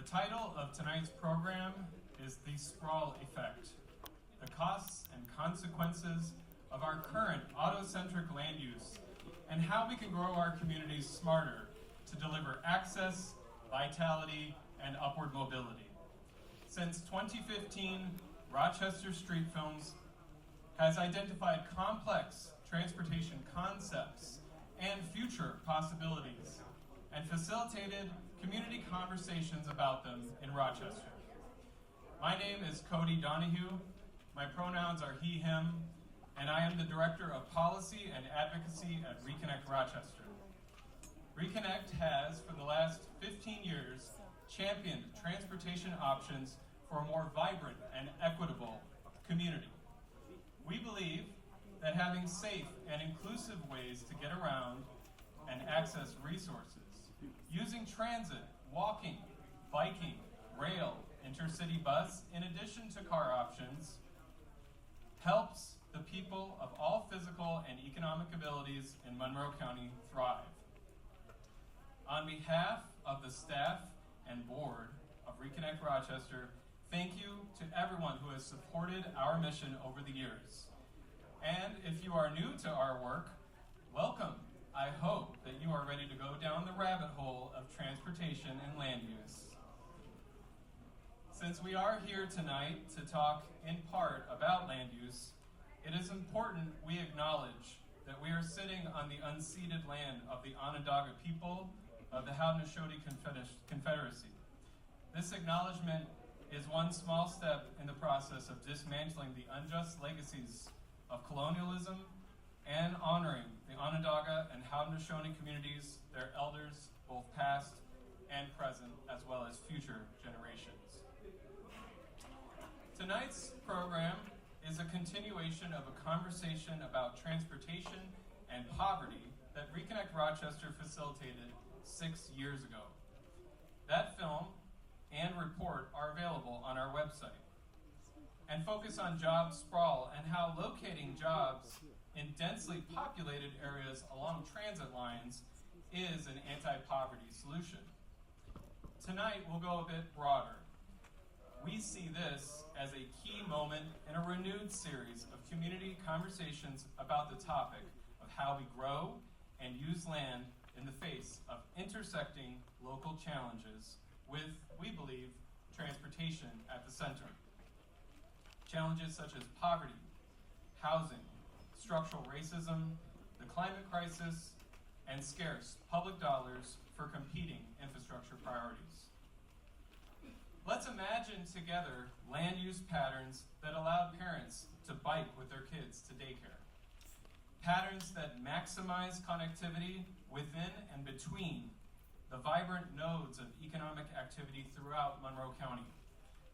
title of tonight's program is The Sprawl Effect, the costs and consequences of our current auto-centric land use and how we can grow our communities smarter to deliver access, vitality, and upward mobility. Since 2015, Rochester Street Films has identified complex transportation concepts and future possibilities and facilitated community conversations about them in Rochester. My name is Cody Donahue. My pronouns are he, him, and I am the Director of Policy and Advocacy at Reconnect Rochester. Reconnect has, for the last 15 years, championed transportation options for a more vibrant and equitable community. We believe that having safe and inclusive ways to get around and access resources, using transit, walking, biking, rail, intercity bus, in addition to car options, helps the people of all physical and economic abilities in Monroe County thrive. On behalf of the staff and board of Reconnect Rochester, thank you to everyone who has supported our mission over the years. And if you are new to our work, welcome. I hope that you are ready to go down the rabbit hole of transportation and land use. Since we are here tonight to talk in part about land use, it is important we acknowledge that we are sitting on the unceded land of the Onondaga people of the Haudenosaunee Confederacy. This acknowledgement is one small step in the process of dismantling the unjust legacies of colonialism and honoring the Onondaga and Haudenosaunee communities, their elders, both past and present, as well as future generations. Tonight's program is a continuation of a conversation about transportation and poverty that Reconnect Rochester facilitated 6 years ago. That film and report are available on our website and focus on job sprawl and how locating jobs in densely populated areas along transit lines is an anti-poverty solution. Tonight we'll go a bit broader. We see this as a key moment in a renewed series of community conversations about the topic of how we grow and use land in the face of intersecting local challenges with, we believe, transportation at the center. Challenges such as poverty, housing, structural racism, the climate crisis, and scarce public dollars for competing infrastructure priorities. Let's imagine together land use patterns that allowed parents to bike with their kids to daycare. Patterns that maximize connectivity within and between the vibrant nodes of economic activity throughout Monroe County,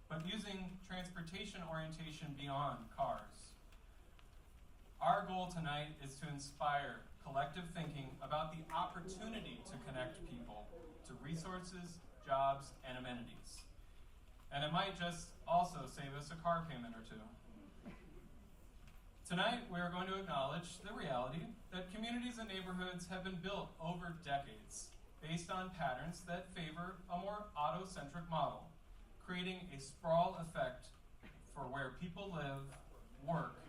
but using transportation orientation beyond cars. Our goal tonight is to inspire collective thinking about the opportunity to connect people to resources, jobs, and amenities. And it might just also save us a car payment or two. Tonight, we are going to acknowledge the reality that communities and neighborhoods have been built over decades based on patterns that favor a more auto-centric model, creating a sprawl effect for where people live, work,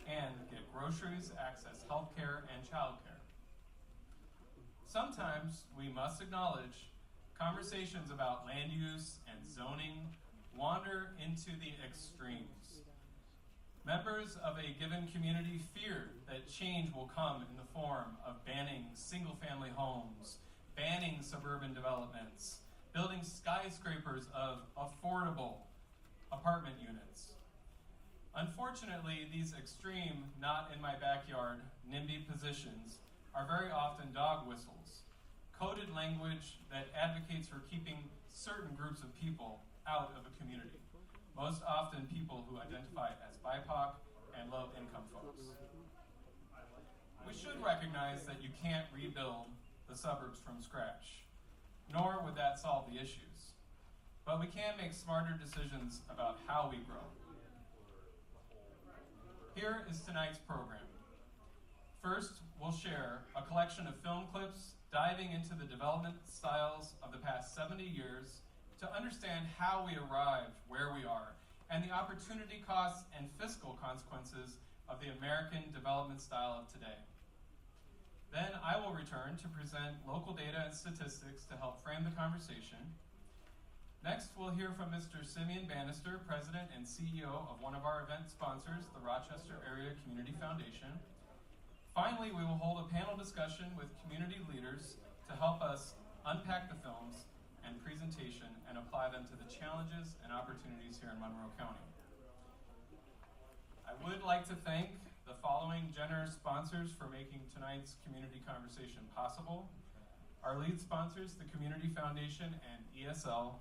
and get groceries, access healthcare, and childcare. Sometimes we must acknowledge conversations about land use and zoning wander into the extremes. Members of a given community fear that change will come in the form of banning single-family homes, banning suburban developments, building skyscrapers of affordable apartment units. Unfortunately, these extreme, not in my backyard, NIMBY positions are very often dog whistles, coded language that advocates for keeping certain groups of people out of a community, most often people who identify as BIPOC and low-income folks. We should recognize that you can't rebuild the suburbs from scratch, nor would that solve the issues. But we can make smarter decisions about how we grow. Here is tonight's program. First, we'll share a collection of film clips diving into the development styles of the past 70 years to understand how we arrived where we are and the opportunity costs and fiscal consequences of the American development style of today. Then I will return to present local data and statistics to help frame the conversation. Next, we'll hear from Mr. Simeon Banister, President and CEO of one of our event sponsors, the Rochester Area Community Foundation. Finally, we will hold a panel discussion with community leaders to help us unpack the films and presentation and apply them to the challenges and opportunities here in Monroe County. I would like to thank the following generous sponsors for making tonight's community conversation possible. Our lead sponsors, the Community Foundation and ESL,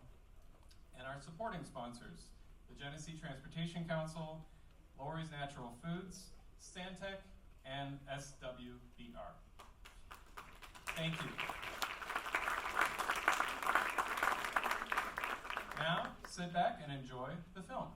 and our supporting sponsors, the Genesee Transportation Council, Lori's Natural Foods, Stantec, and SWBR. Thank you. Now, sit back and enjoy the film.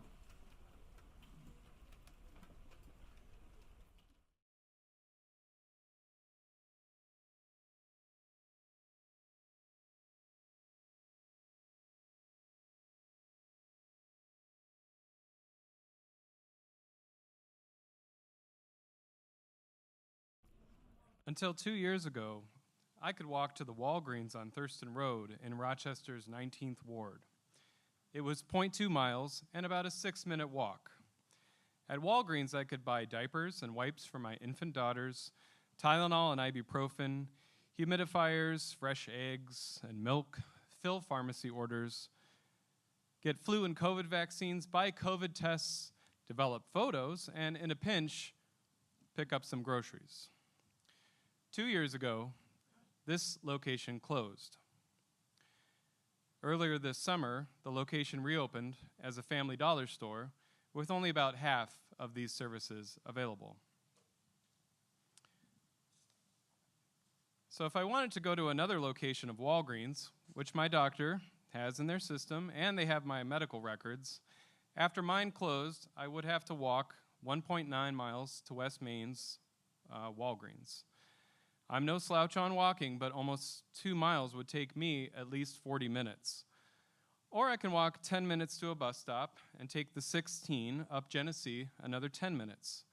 Until 2 years ago, I could walk to the Walgreens on Thurston Road in Rochester's 19th Ward. It was 0.2 miles and about a 6-minute walk. At Walgreens, I could buy diapers and wipes for my infant daughters, Tylenol and ibuprofen, humidifiers, fresh eggs and milk, fill pharmacy orders, get flu and COVID vaccines, buy COVID tests, develop photos, and in a pinch, pick up some groceries. 2 years ago, this location closed. Earlier this summer, the location reopened as a Family Dollar store with only about half of these services available. So if I wanted to go to another location of Walgreens, which my doctor has in their system and they have my medical records, after mine closed, I would have to walk 1.9 miles to West Main's Walgreens. I'm no slouch on walking, but almost 2 miles would take me at least 40 minutes. Or I can walk 10 minutes to a bus stop and take the 16 up Genesee another 10 minutes.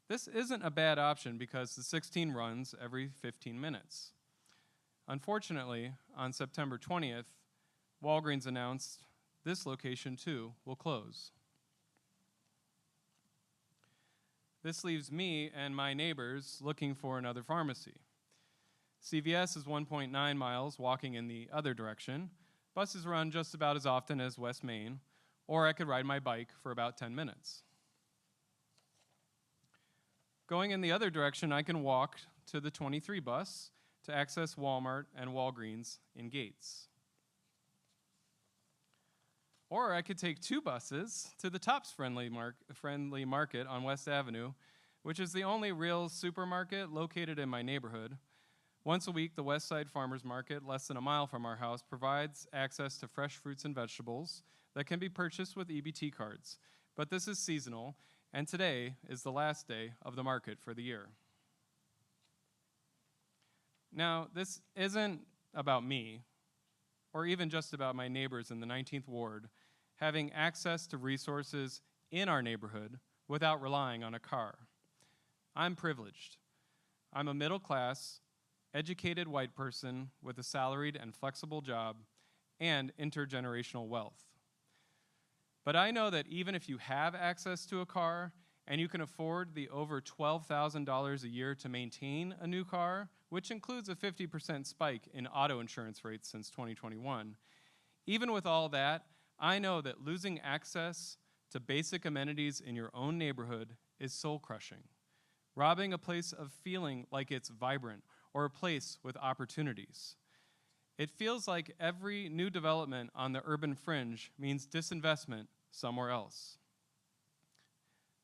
This isn't a bad option because the 16 runs every 15 minutes. Unfortunately, on September 20th, Walgreens announced this location too will close. This leaves me and my neighbors looking for another pharmacy. CVS is 1.9 miles walking in the other direction. Buses run just about as often as West Main, or I could ride my bike for about 10 minutes. Going in the other direction, I can walk to the 23 bus to access Walmart and Walgreens in Gates. Or I could take 2 buses to the Tops Friendly Market on West Avenue, which is the only real supermarket located in my neighborhood. Once a week, the West Side Farmers Market, less than a mile from our house, provides access to fresh fruits and vegetables that can be purchased with EBT cards. But this is seasonal, and today is the last day of the market for the year. Now, this isn't about me, or even just about my neighbors in the 19th Ward, having access to resources in our neighborhood without relying on a car. I'm privileged. I'm a middle-class, educated white person with a salaried and flexible job and intergenerational wealth. But I know that even if you have access to a car and you can afford the over $12,000 a year to maintain a new car, which includes a 50% spike in auto insurance rates since 2021, even with all that, I know that losing access to basic amenities in your own neighborhood is soul-crushing, robbing a place of feeling like it's vibrant or a place with opportunities. It feels like every new development on the urban fringe means disinvestment somewhere else.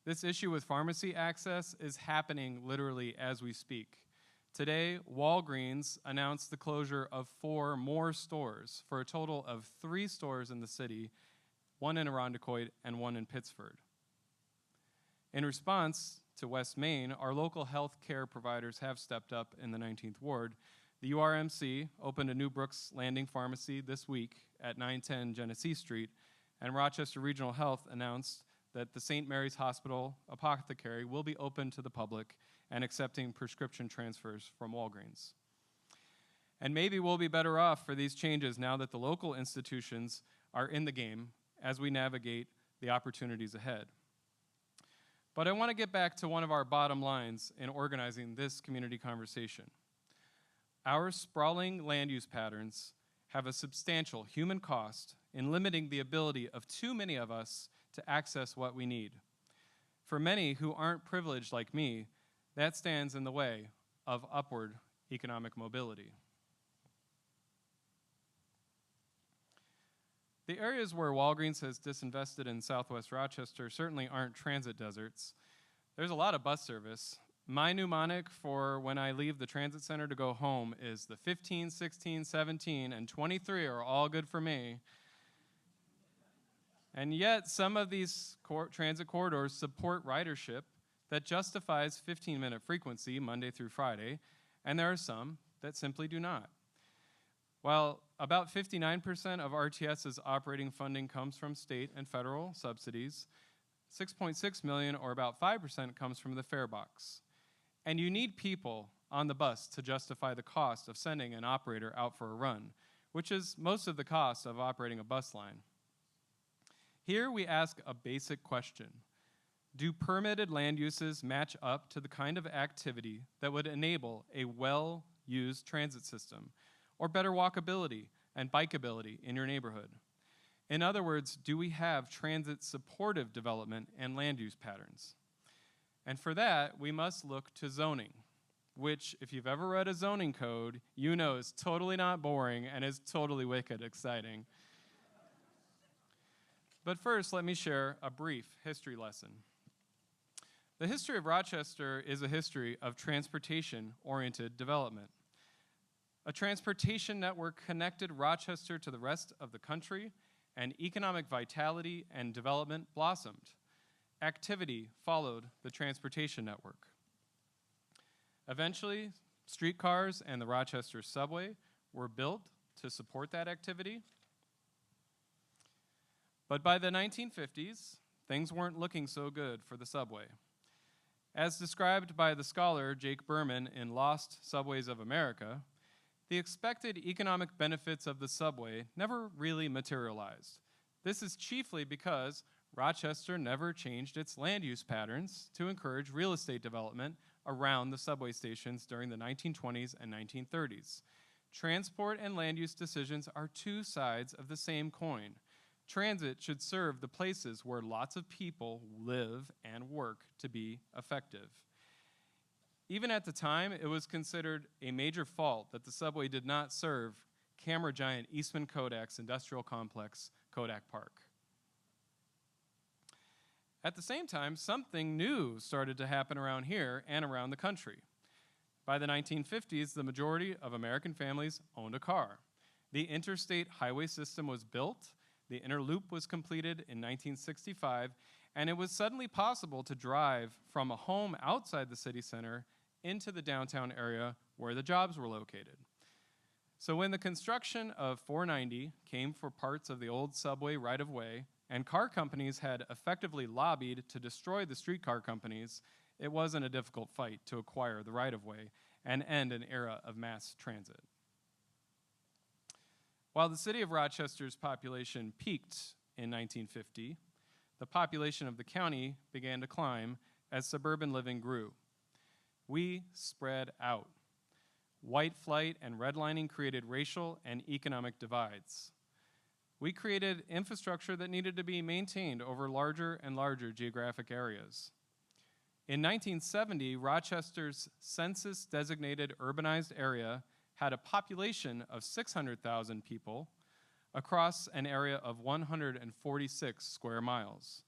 This issue with pharmacy access is happening literally as we speak. Today, Walgreens announced the closure of 4 more stores for a total of 3 stores in the city, 1 in Irondequoit and 1 in Pittsford. In response to West Main, our local health care providers have stepped up in the 19th Ward The URMC opened a new Brooks Landing pharmacy this week at 910 Genesee Street, and Rochester Regional Health announced that the St. Mary's Hospital Apothecary will be open to the public and accepting prescription transfers from Walgreens. And maybe we'll be better off for these changes now that the local institutions are in the game as we navigate the opportunities ahead. But I want to get back to one of our bottom lines in organizing this community conversation. Our sprawling land use patterns have a substantial human cost in limiting the ability of too many of us to access what we need. For many who aren't privileged like me, that stands in the way of upward economic mobility. The areas where Walgreens has disinvested in Southwest Rochester certainly aren't transit deserts. There's a lot of bus service. My mnemonic for when I leave the transit center to go home is the 15, 16, 17, and 23 are all good for me. And yet, some of these transit corridors support ridership that justifies 15-minute frequency Monday through Friday, and there are some that simply do not. While about 59% of RTS's operating funding comes from state and federal subsidies, 6.6 million, or about 5%, comes from the fare box. And you need people on the bus to justify the cost of sending an operator out for a run, which is most of the cost of operating a bus line. Here we ask a basic question. Do permitted land uses match up to the kind of activity that would enable a well-used transit system, or better walkability and bikeability in your neighborhood? In other words, do we have transit-supportive development and land use patterns? And for that, we must look to zoning, which, if you've ever read a zoning code, you know is totally not boring and is totally wicked exciting. But first, let me share a brief history lesson. The history of Rochester is a history of transportation-oriented development. A transportation network connected Rochester to the rest of the country, and economic vitality and development blossomed. Activity followed the transportation network. Eventually, streetcars and the Rochester subway were built to support that activity. But by the 1950s, things weren't looking so good for the subway. As described by the scholar Jake Berman in Lost Subways of America, the expected economic benefits of the subway never really materialized. This is chiefly because Rochester never changed its land use patterns to encourage real estate development around the subway stations during the 1920s and 1930s. Transport and land use decisions are two sides of the same coin. Transit should serve the places where lots of people live and work to be effective. Even at the time, it was considered a major fault that the subway did not serve camera giant Eastman Kodak's industrial complex, Kodak Park. At the same time, something new started to happen around here and around the country. By the 1950s, the majority of American families owned a car. The interstate highway system was built, the inner loop was completed in 1965, and it was suddenly possible to drive from a home outside the city center into the downtown area where the jobs were located. So when the construction of 490 came for parts of the old subway right-of-way, and car companies had effectively lobbied to destroy the streetcar companies, it wasn't a difficult fight to acquire the right-of-way and end an era of mass transit. While the city of Rochester's population peaked in 1950, the population of the county began to climb as suburban living grew. We spread out. White flight and redlining created racial and economic divides. We created infrastructure that needed to be maintained over larger and larger geographic areas. In 1970, Rochester's census-designated urbanized area had a population of 600,000 people across an area of 146 square miles.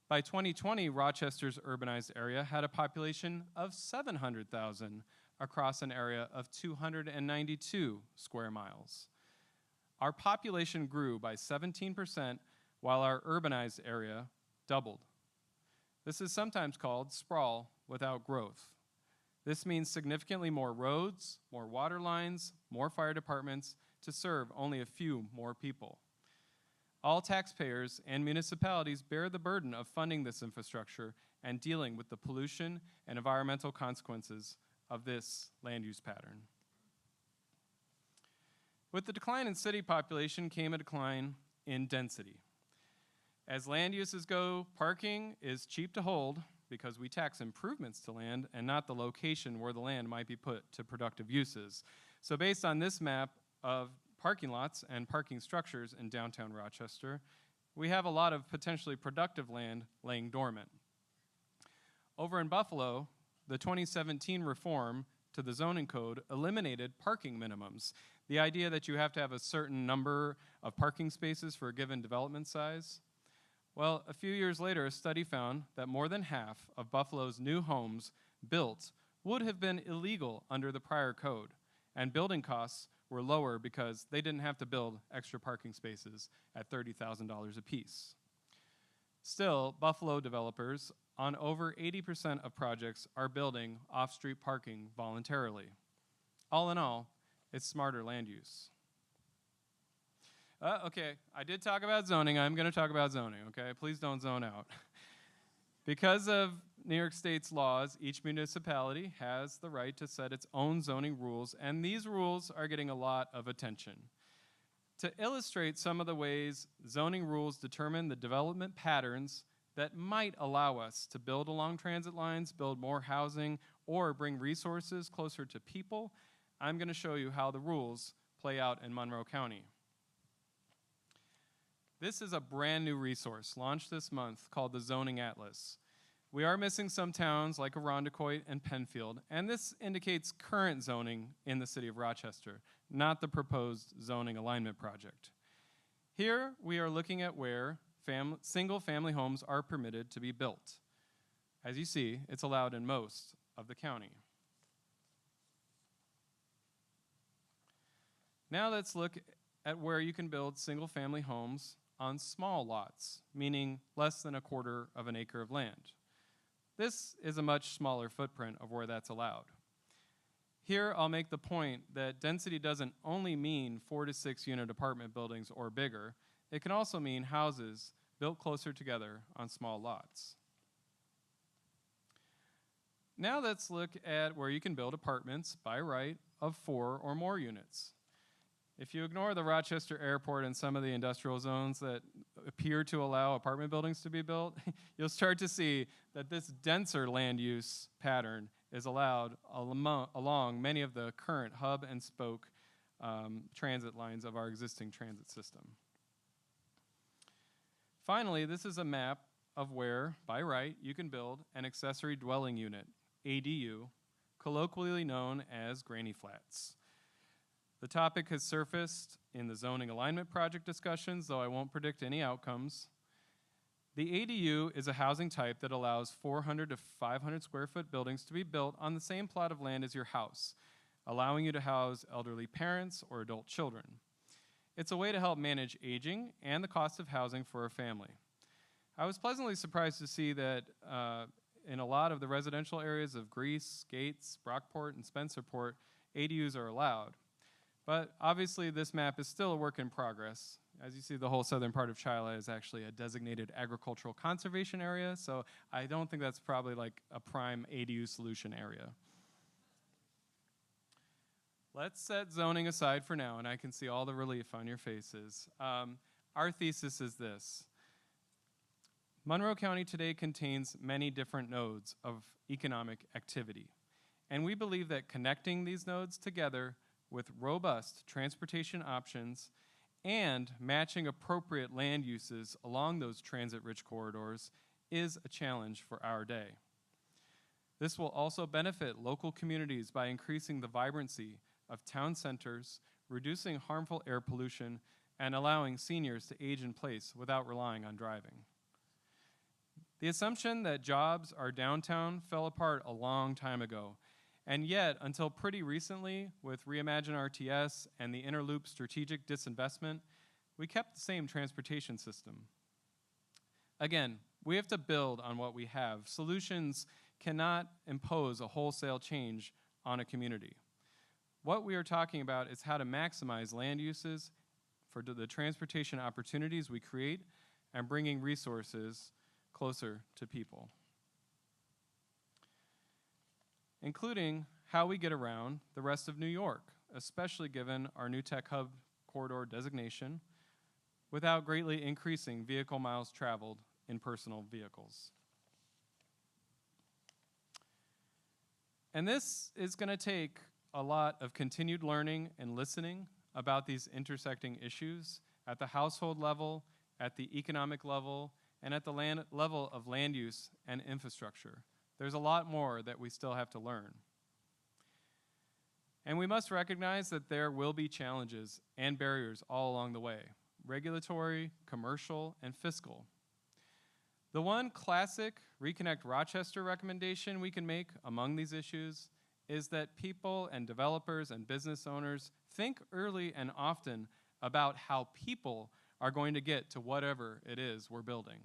By 2020, Rochester's urbanized area had a population of 700,000 across an area of 292 square miles. Our population grew by 17%, while our urbanized area doubled. This is sometimes called sprawl without growth. This means significantly more roads, more water lines, more fire departments to serve only a few more people. All taxpayers and municipalities bear the burden of funding this infrastructure and dealing with the pollution and environmental consequences of this land use pattern. With the decline in city population came a decline in density. As land uses go, parking is cheap to hold because we tax improvements to land and not the location where the land might be put to productive uses. So based on this map of parking lots and parking structures in downtown Rochester, we have a lot of potentially productive land laying dormant. Over in Buffalo, the 2017 reform to the zoning code eliminated parking minimums. The idea that you have to have a certain number of parking spaces for a given development size. Well, a few years later, a study found that more than half of Buffalo's new homes built would have been illegal under the prior code, and building costs were lower because they didn't have to build extra parking spaces at $30,000 apiece. Still, Buffalo developers on over 80% of projects are building off-street parking voluntarily. All in all, it's smarter land use. Okay, I did talk about zoning. I'm going to talk about zoning, okay? Please don't zone out. Because of New York State's laws, each municipality has the right to set its own zoning rules, and these rules are getting a lot of attention. To illustrate some of the ways zoning rules determine the development patterns that might allow us to build along transit lines, build more housing, or bring resources closer to people, I'm going to show you how the rules play out in Monroe County. This is a brand new resource launched this month called the Zoning Atlas. We are missing some towns like Irondequoit and Penfield, and this indicates current zoning in the city of Rochester, not the proposed zoning alignment project. Here, we are looking at where single-family homes are permitted to be built. As you see, it's allowed in most of the county. Now let's look at where you can build single-family homes on small lots, meaning less than 1/4 of an acre of land. This is a much smaller footprint of where that's allowed. Here, I'll make the point that density doesn't only mean 4 to 6 unit apartment buildings or bigger. It can also mean houses built closer together on small lots. Now let's look at where you can build apartments by right of 4 or more units. If you ignore the Rochester Airport and some of the industrial zones that appear to allow apartment buildings to be built, you'll start to see that this denser land use pattern is allowed along many of the current hub and spoke transit lines of our existing transit system. Finally, this is a map of where, by right, you can build an accessory dwelling unit, ADU, colloquially known as granny flats. The topic has surfaced in the zoning alignment project discussions, though I won't predict any outcomes. The ADU is a housing type that allows 400 to 500 square foot buildings to be built on the same plot of land as your house, allowing you to house elderly parents or adult children. It's a way to help manage aging and the cost of housing for a family. I was pleasantly surprised to see that in a lot of the residential areas of Greece, Gates, Brockport, and Spencerport, ADUs are allowed. But obviously this map is still a work in progress. As you see, the whole southern part of Chila is actually a designated agricultural conservation area, so I don't think that's probably like a prime ADU solution area. Let's set zoning aside for now, and I can see all the relief on your faces. Our thesis is this. Monroe County today contains many different nodes of economic activity, and we believe that connecting these nodes together with robust transportation options and matching appropriate land uses along those transit-rich corridors is a challenge for our day. This will also benefit local communities by increasing the vibrancy of town centers, reducing harmful air pollution, and allowing seniors to age in place without relying on driving. The assumption that jobs are downtown fell apart a long time ago. And yet, until pretty recently, with Reimagine RTS and the Interloop strategic disinvestment, we kept the same transportation system. Again, we have to build on what we have. Solutions cannot impose a wholesale change on a community. What we are talking about is how to maximize land uses for the transportation opportunities we create and bringing resources closer to people, including how we get around the rest of New York, especially given our new tech hub corridor designation, without greatly increasing vehicle miles traveled in personal vehicles. And this is going to take a lot of continued learning and listening about these intersecting issues at the household level, at the economic level, and at the level of land use and infrastructure. There's a lot more that we still have to learn. And we must recognize that there will be challenges and barriers all along the way, regulatory, commercial, and fiscal. The one classic Reconnect Rochester recommendation we can make among these issues is that people and developers and business owners think early and often about how people are going to get to whatever it is we're building.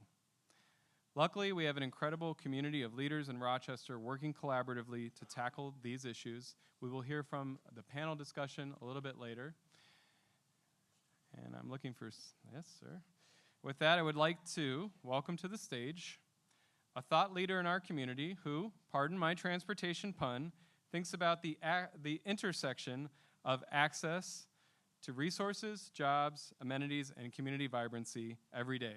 Luckily, we have an incredible community of leaders in Rochester working collaboratively to tackle these issues. We will hear from the panel discussion a little bit later. And I'm looking for, yes, sir. With that, I would like to welcome to the stage a thought leader in our community who, pardon my transportation pun, thinks about the intersection of access to resources, jobs, amenities, and community vibrancy every day.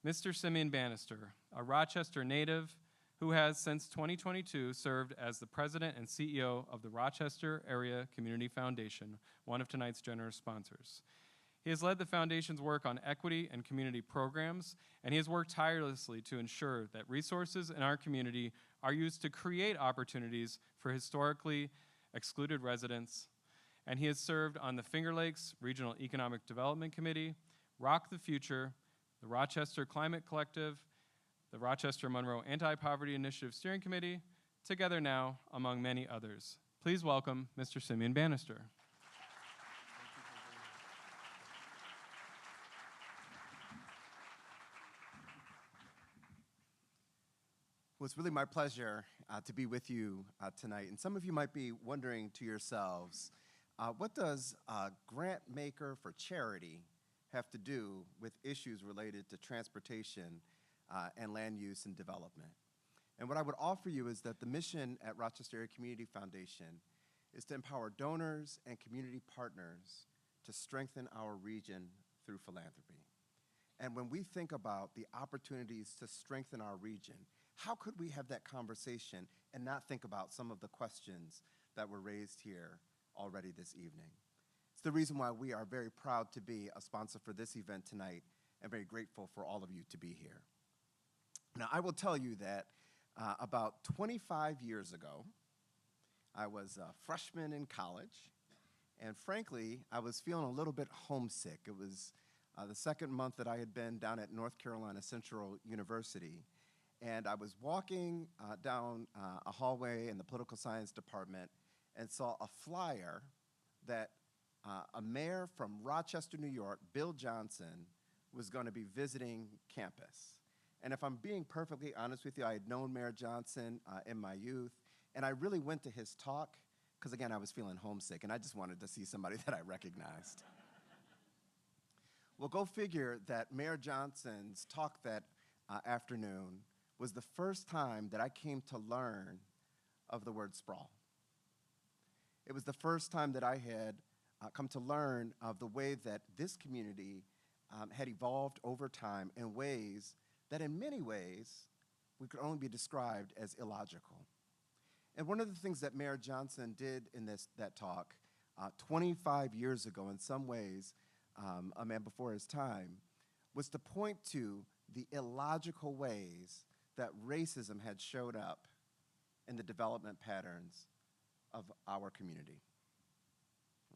Mr. Simeon Banister, a Rochester native who has since 2022 served as the president and CEO of the Rochester Area Community Foundation, one of tonight's generous sponsors. He has led the foundation's work on equity and community programs, and he has worked tirelessly to ensure that resources in our community are used to create opportunities for historically excluded residents. And he has served on the Finger Lakes Regional Economic Development Committee, Rock the Future, the Rochester Climate Collective, the Rochester Monroe Anti-Poverty Initiative Steering Committee, Together Now, among many others. Please welcome Mr. Simeon Banister. Well, it's really my pleasure to be with you tonight. And some of you might be wondering to yourselves, what does a grant maker for charity have to do with issues related to transportation and land use and development? And what I would offer you is that the mission at Rochester Area Community Foundation is to empower donors and community partners to strengthen our region through philanthropy. And when we think about the opportunities to strengthen our region, how could we have that conversation and not think about some of the questions that were raised here already this evening? It's the reason why we are very proud to be a sponsor for this event tonight and very grateful for all of you to be here. Now, I will tell you that about 25 years ago, I was a freshman in college, and frankly, I was feeling a little bit homesick. It was the second month that I had been down at North Carolina Central University, and I was walking down a hallway in the political science department and saw a flyer that a mayor from Rochester, New York, Bill Johnson, was going to be visiting campus. And if I'm being perfectly honest with you, I had known Mayor Johnson in my youth, and I really went to his talk because, again, I was feeling homesick, and I just wanted to see somebody that I recognized. Well, go figure that Mayor Johnson's talk that afternoon was the first time that I came to learn of the word sprawl. It was the first time that I had come to learn of the way that this community had evolved over time in ways that in many ways we could only be described as illogical. And one of the things that Mayor Johnson did in that talk 25 years ago, in some ways a man before his time, was to point to the illogical ways that racism had showed up in the development patterns of our community.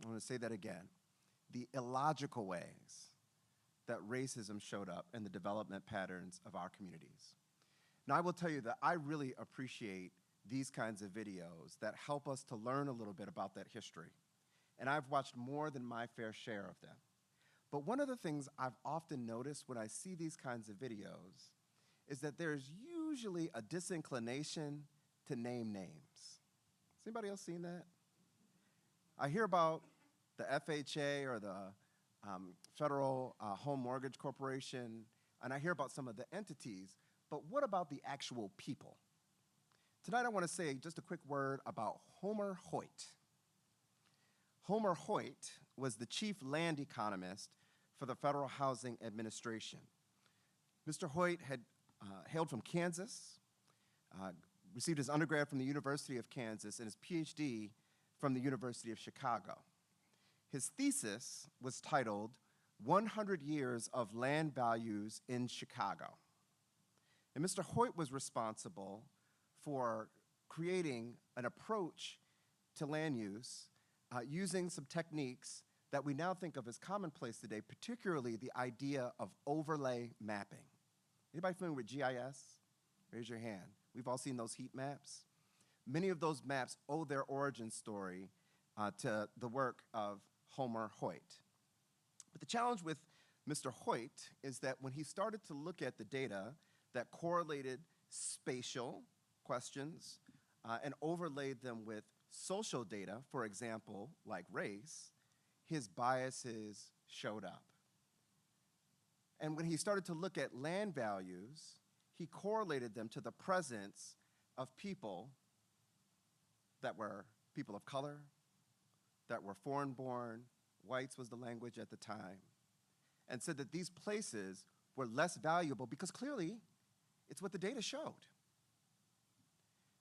I want to say that again. The illogical ways that racism showed up in the development patterns of our communities. Now, I will tell you that I really appreciate these kinds of videos that help us to learn a little bit about that history. And I've watched more than my fair share of them. But one of the things I've often noticed when I see these kinds of videos is that there's usually a disinclination to name names. Has anybody else seen that? I hear about the FHA or the Federal Home Mortgage Corporation, and I hear about some of the entities, but what about the actual people? Tonight I want to say just a quick word about Homer Hoyt. Homer Hoyt was the chief land economist for the Federal Housing Administration. Mr. Hoyt had hailed from Kansas, received his undergrad from the University of Kansas, and his PhD from the University of Chicago. His thesis was titled 100 Years of Land Values in Chicago. And Mr. Hoyt was responsible for creating an approach to land use using some techniques that we now think of as commonplace today, particularly the idea of overlay mapping. Anybody familiar with GIS? Raise your hand. We've all seen those heat maps. Many of those maps owe their origin story to the work of Homer Hoyt. But the challenge with Mr. Hoyt is that when he started to look at the data that correlated spatial questions and overlaid them with social data, for example, like race, his biases showed up. And when he started to look at land values, he correlated them to the presence of people that were people of color, that were foreign-born, whites was the language at the time, and said that these places were less valuable because clearly it's what the data showed.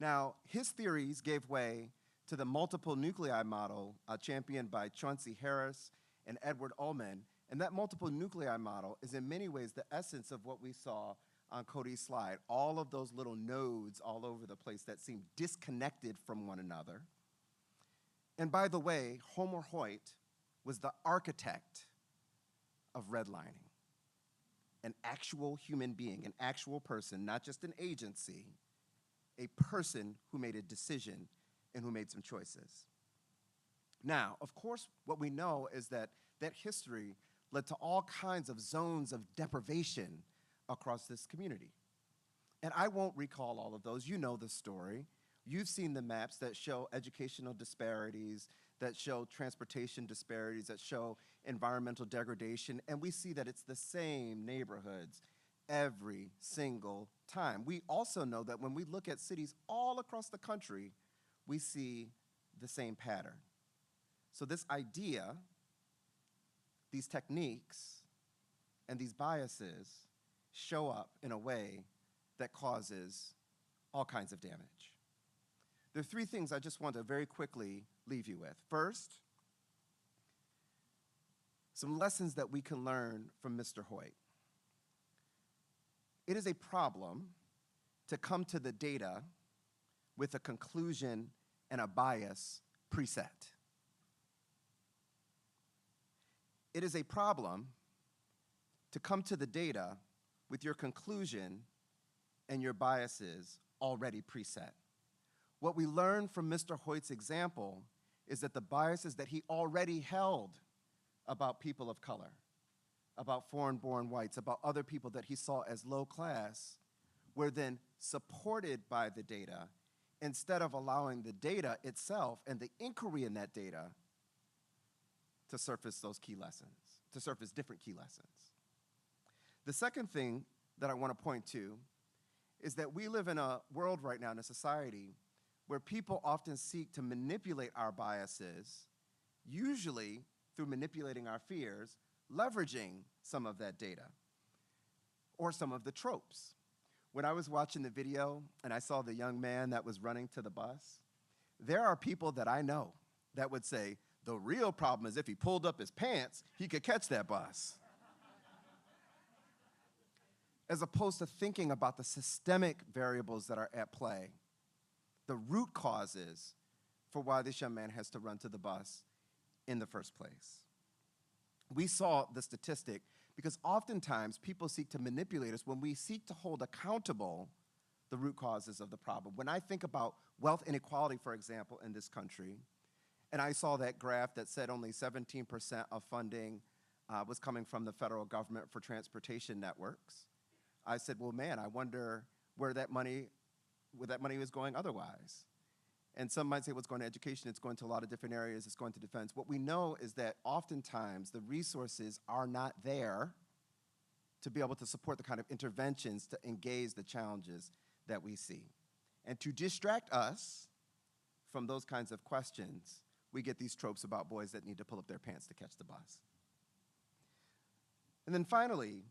Now, his theories gave way to the multiple nuclei model championed by Chauncey Harris and Edward Ullman, and that multiple nuclei model is in many ways the essence of what we saw on Cody's slide, all of those little nodes all over the place that seem disconnected from one another. And by the way, Homer Hoyt was the architect of redlining, an actual human being, an actual person, not just an agency, a person who made a decision and who made some choices. Now, of course, what we know is that that history led to all kinds of zones of deprivation across this community. And I won't recall all of those. You know the story. You've seen the maps that show educational disparities, that show transportation disparities, that show environmental degradation, and we see that it's the same neighborhoods every single time. We also know that when we look at cities all across the country, we see the same pattern. So this idea, these techniques, and these biases show up in a way that causes all kinds of damage. There are three things I just want to very quickly leave you with. First, some lessons that we can learn from Mr. Hoyt. It is a problem to come to the data with a conclusion and a bias preset. It is a problem to come to the data with your conclusion and your biases already preset. What we learned from Mr. Hoyt's example is that the biases that he already held about people of color, about foreign-born whites, about other people that he saw as low class, were then supported by the data instead of allowing the data itself and the inquiry in that data to surface those key lessons, to surface different key lessons. The second thing that I want to point to is that we live in a world right now, in a society, where people often seek to manipulate our biases, usually through manipulating our fears, leveraging some of that data or some of the tropes. When I was watching the video and I saw the young man that was running to the bus, there are people that I know that would say, the real problem is if he pulled up his pants, he could catch that bus. As opposed to thinking about the systemic variables that are at play, the root causes for why this young man has to run to the bus in the first place. We saw the statistic because oftentimes people seek to manipulate us when we seek to hold accountable the root causes of the problem. When I think about wealth inequality, for example, in this country, and I saw that graph that said only 17% of funding was coming from the federal government for transportation networks, I said, well, man, I wonder where that money where that money is going otherwise. And some might say, well, it's going to education, it's going to a lot of different areas, it's going to defense. What we know is that oftentimes the resources are not there to be able to support the kind of interventions to engage the challenges that we see. And to distract us from those kinds of questions, we get these tropes about boys that need to pull up their pants to catch the bus. And then finally,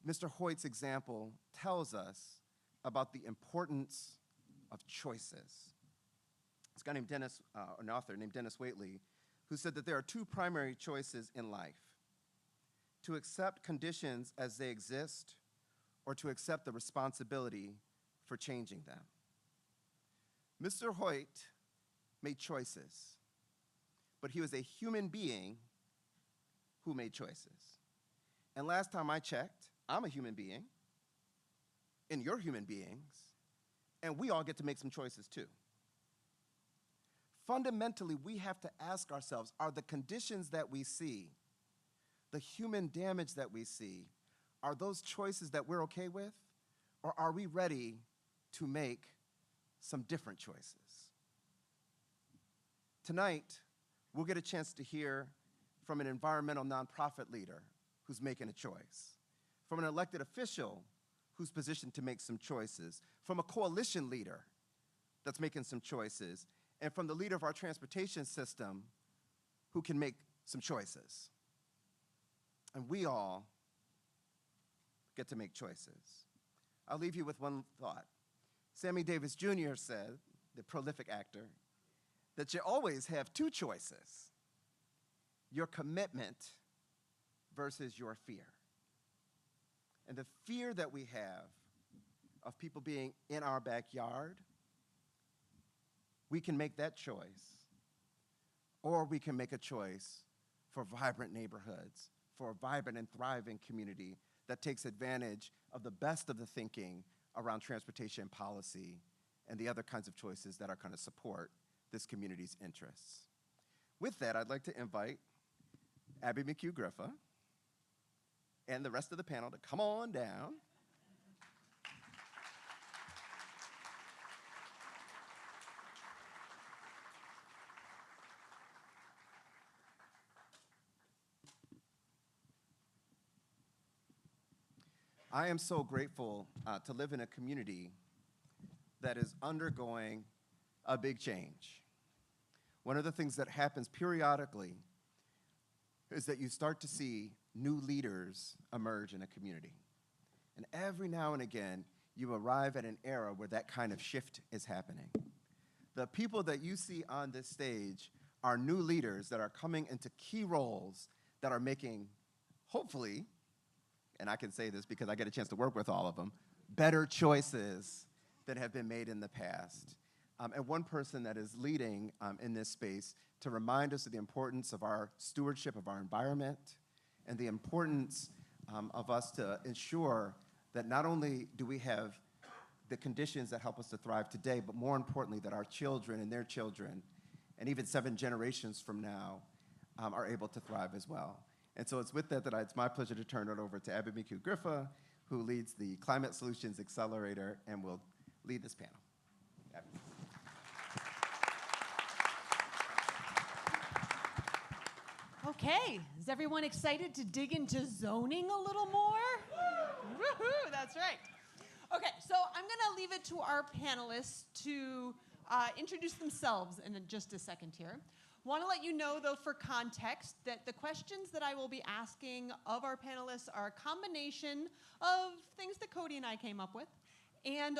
Mr. Hoyt's example tells us about the importance of choices. This guy named Dennis, an author named Dennis Waitley, who said that there are two primary choices in life: to accept conditions as they exist, or to accept the responsibility for changing them. Mr. Hoyt made choices, but he was a human being who made choices. And last time I checked, I'm a human being, and you're human beings, and we all get to make some choices too. Fundamentally, we have to ask ourselves, are the conditions that we see, the human damage that we see, are those choices that we're okay with, or are we ready to make some different choices? Tonight, we'll get a chance to hear from an environmental nonprofit leader who's making a choice, from an elected official who's positioned to make some choices, from a coalition leader that's making some choices, and from the leader of our transportation system who can make some choices. And we all get to make choices. I'll leave you with one thought. Sammy Davis Jr. said, the prolific actor, that you always have two choices: your commitment versus your fear. And the fear that we have of people being in our backyard, we can make that choice, or we can make a choice for vibrant neighborhoods, for a vibrant and thriving community that takes advantage of the best of the thinking around transportation policy and the other kinds of choices that are going to support this community's interests. With that, I'd like to invite Abby McHugh-Grifa and the rest of the panel to come on down. I am so grateful to live in a community that is undergoing a big change. One of the things that happens periodically is that you start to see new leaders emerge in a community. And every now and again, you arrive at an era where that kind of shift is happening. The people that you see on this stage are new leaders that are coming into key roles that are making, hopefully, and I can say this because I get a chance to work with all of them, better choices than have been made in the past. And one person that is leading in this space to remind us of the importance of our stewardship of our environment and the importance of us to ensure that not only do we have the conditions that help us to thrive today, but more importantly, that our children and their children, and even 7 generations from now, are able to thrive as well. And so it's with that that it's my pleasure to turn it over to Abby McHugh-Grifa, who leads the Climate Solutions Accelerator and will lead this panel. Abby. Okay, is everyone excited to dig into zoning a little more? Woohoo, that's right. Okay, so I'm gonna leave it to our panelists to introduce themselves in just a second here. Want to let you know, though, for context, that the questions that I will be asking of our panelists are a combination of things that Cody and I came up with and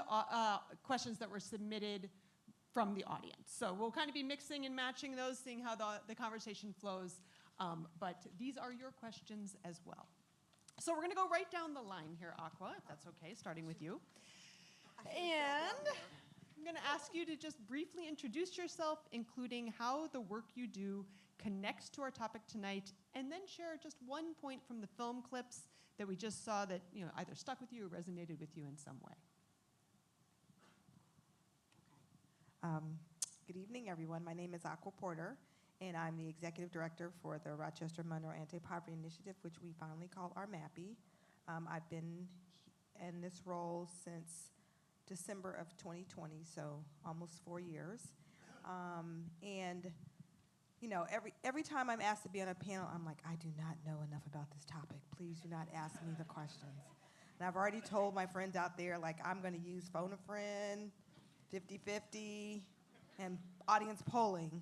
questions that were submitted from the audience. So we'll kind of be mixing and matching those, seeing how the conversation flows. But these are your questions as well. So we're going to go right down the line here, Aqua, if that's okay, starting with you. And I'm going to ask you to just briefly introduce yourself, including how the work you do connects to our topic tonight, and then share just one point from the film clips that we just saw that either stuck with you or resonated with you in some way. Good evening, everyone. My name is Aqua Porter, and I'm the Executive Director for the Rochester Monroe Anti-Poverty Initiative, which we fondly call RMAPI. I've been in this role since December of 2020, so almost 4 years. And you know, every time I'm asked to be on a panel, I'm like, I do not know enough about this topic. Please do not ask me the questions. And I've already told my friends out there, like, I'm going to use phone a friend, 50-50, and audience polling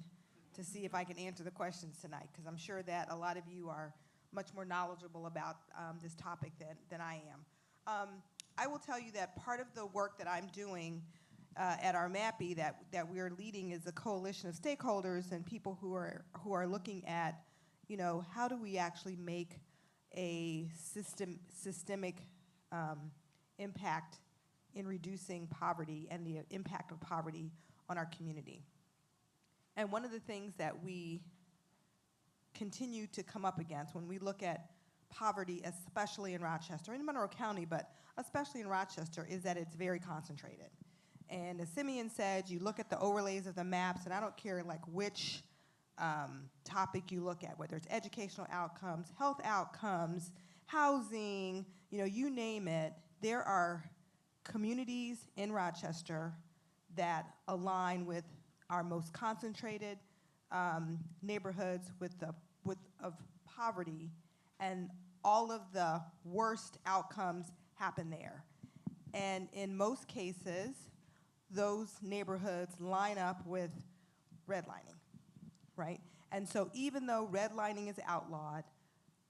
to see if I can answer the questions tonight, because I'm sure that a lot of you are much more knowledgeable about this topic than I am. I will tell you that part of the work that I'm doing at RMAPI that we're leading is a coalition of stakeholders and people who are looking at, you know, how do we actually make a systemic impact in reducing poverty and the impact of poverty on our community. And one of the things that we continue to come up against when we look at poverty, especially in Rochester, in Monroe County, but especially in Rochester, is that it's very concentrated. And as Simeon said, you look at the overlays of the maps, and I don't care like which topic you look at, whether it's educational outcomes, health outcomes, housing, you know, you name it, there are communities in Rochester that align with our most concentrated neighborhoods of poverty, and all of the worst outcomes happen there. And in most cases, those neighborhoods line up with redlining, right? And so even though redlining is outlawed,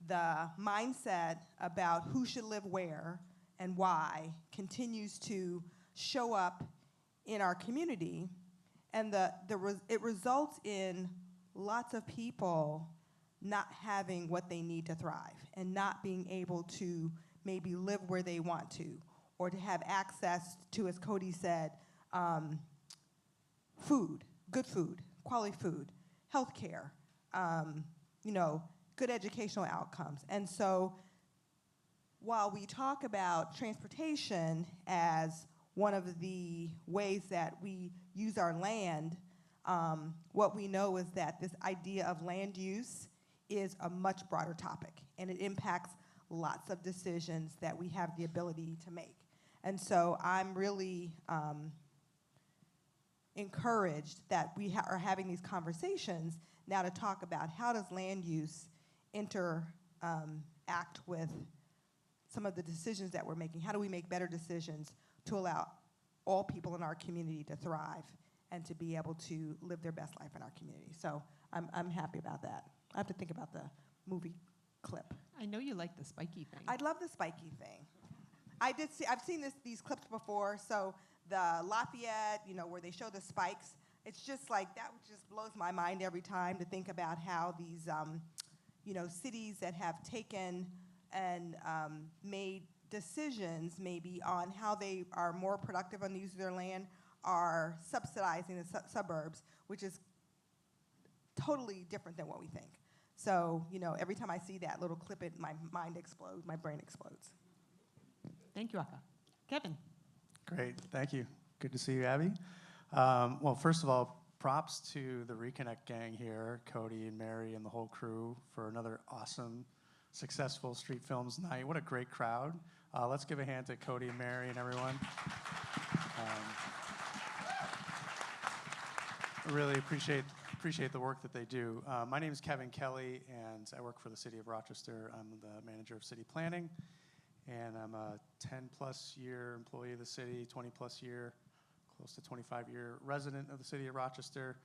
the mindset about who should live where and why continues to show up in our community, and it results in lots of people not having what they need to thrive and not being able to maybe live where they want to, or to have access to, as Cody said, food, good food, quality food, healthcare, you know, good educational outcomes. And so while we talk about transportation as one of the ways that we use our land, what we know is that this idea of land use is a much broader topic, and it impacts lots of decisions that we have the ability to make. And so I'm really encouraged that we are having these conversations now to talk about how does land use interact with some of the decisions that we're making. How do we make better decisions to allow all people in our community to thrive and to be able to live their best life in our community? So I'm happy about that. I have to think about the movie clip. I know you like the spiky thing. I love the spiky thing. I've seen these clips before. So the Lafayette, you know, where they show the spikes, it's just like, that just blows my mind every time to think about how these, you know, cities that have taken and made decisions maybe on how they are more productive on the use of their land are subsidizing the suburbs, which is totally different than what we think. So, you know, every time I see that little clip, my mind explodes, my brain explodes. Thank you, Aqua. Kevin. Great, thank you. Good to see you, Abby. Well, first of all, props to the Reconnect gang here, Cody and Mary and the whole crew, for another awesome, successful Street Films night. What a great crowd. Let's give a hand to Cody and Mary and everyone. I really appreciate the work that they do. My name is Kevin Kelley, and I work for the City of Rochester. I'm the manager of city planning, and I'm a 10-plus year employee of the city, 20-plus year, close to 25-year resident of the City of Rochester,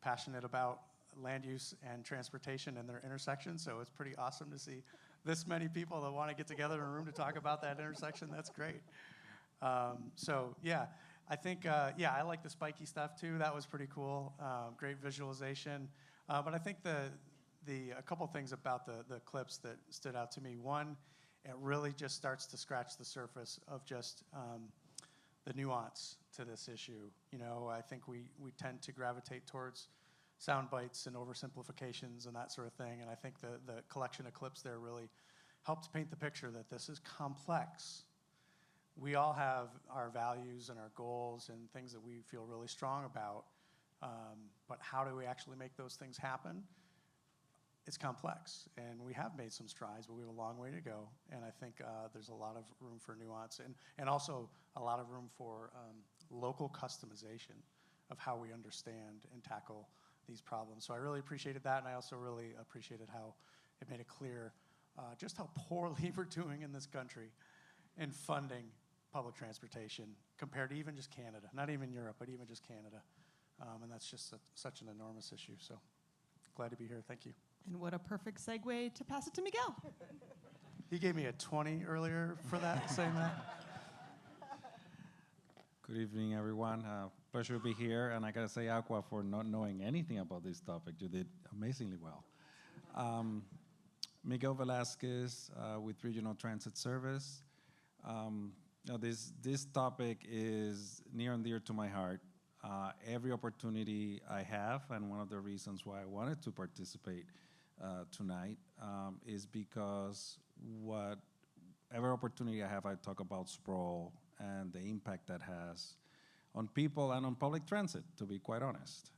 passionate about land use and transportation and their intersections, so it's pretty awesome to see this many people that want to get together in a room to talk about that intersection. That's great. So, yeah. I think, I like the spiky stuff too. That was pretty cool. Great visualization. But I think a couple things about the clips that stood out to me. One, it really just starts to scratch the surface of just the nuance to this issue. You know, I think we tend to gravitate towards sound bites and oversimplifications and that sort of thing. And I think the collection of clips there really helped paint the picture that this is complex. We all have our values and our goals and things that we feel really strong about, but how do we actually make those things happen? it's complex, and we have made some strides, but we have a long way to go. And I think there's a lot of room for nuance, and also a lot of room for local customization of how we understand and tackle these problems. So I really appreciated that, and I also really appreciated how it made it clear just how poorly we're doing in this country in funding public transportation compared to even just Canada, not even Europe, but even just Canada. And that's just such an enormous issue. So glad to be here. Thank you. And what a perfect segue to pass it to Miguel. He gave me a 20 earlier for that, saying that. Good evening, everyone. Pleasure to be here. And I got to say, Aqua, for not knowing anything about this topic, you did amazingly well. Miguel Velázquez with Regional Transit Service. This topic is near and dear to my heart. Every opportunity I have, and one of the reasons why I wanted to participate tonight is because whatever opportunity I have, I talk about sprawl and the impact that has on people and on public transit, to be quite honest.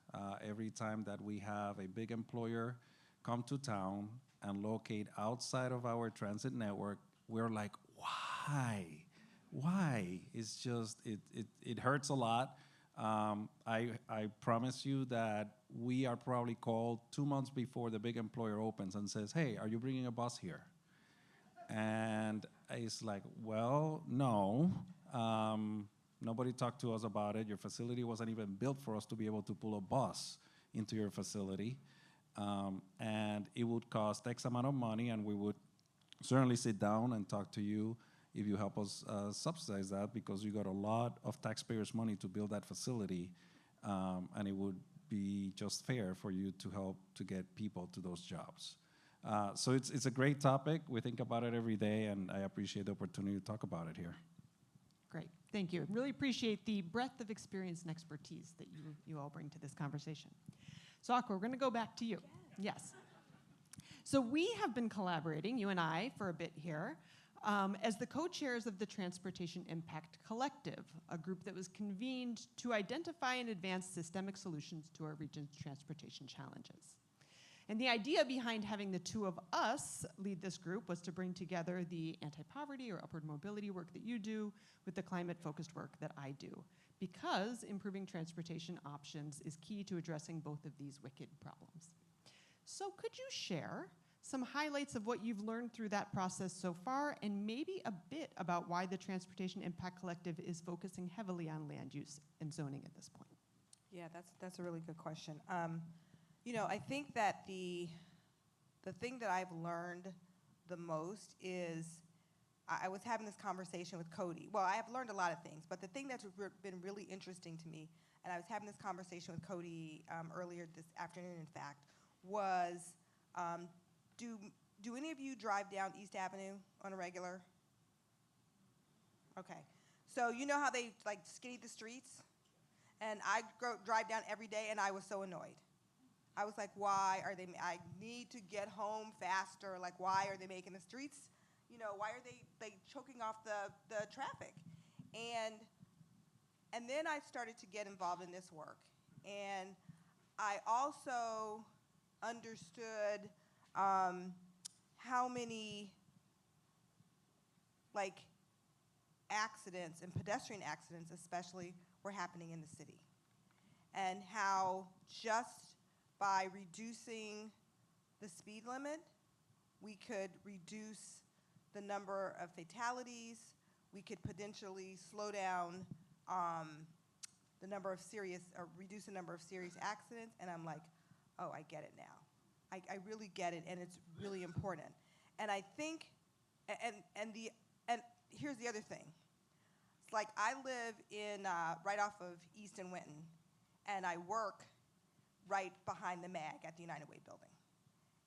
Every time that we have a big employer come to town and locate outside of our transit network, we're like, why? Why? It's just, it hurts a lot. I promise you that we are probably called 2 months before the big employer opens and says, hey, are you bringing a bus here? And it's like, well, no. Nobody talked to us about it. Your facility wasn't even built for us to be able to pull a bus into your facility. And it would cost X amount of money, and we would certainly sit down and talk to you if you help us subsidize that, because you got a lot of taxpayers' money to build that facility, and it would be just fair for you to help to get people to those jobs. So it's a great topic. We think about it every day, and I appreciate the opportunity to talk about it here. Great, thank you. Really appreciate the breadth of experience and expertise that you all bring to this conversation. So Aqua, we're gonna go back to you. Yes. So we have been collaborating, you and I, for a bit here, as the co-chairs of the Transportation Impact Collective, a group that was convened to identify and advance systemic solutions to our region's transportation challenges. And the idea behind having the two of us lead this group was to bring together the anti-poverty or upward mobility work that you do with the climate-focused work that I do, because improving transportation options is key to addressing both of these wicked problems. So could you share some highlights of what you've learned through that process so far, and maybe a bit about why the Transportation Impact Collective is focusing heavily on land use and zoning at this point? Yeah, that's a really good question. You know, I think that the thing that I've learned the most is, I was having this conversation with Cody. Well, I have learned a lot of things, but the thing that's been really interesting to me, and I was having this conversation with Cody earlier this afternoon, in fact, was do any of you drive down East Avenue on a regular? Okay. So you know how they like skinny the streets? And I drive down every day, and I was so annoyed. I was like, why are they, I need to get home faster. Like, why are they making the streets, you know, why are they choking off the traffic? And then I started to get involved in this work. And I also understood how many, like, accidents, and pedestrian accidents especially, were happening in the city. And how just by reducing the speed limit, we could reduce the number of fatalities, we could potentially slow down the number of serious, or reduce the number of serious accidents, and I'm like, oh, I get it now. I really get it, and it's really important. And I think, and here's the other thing. It's like I live in, right off of East and Winton, and I work right behind the MAG at the United Way building.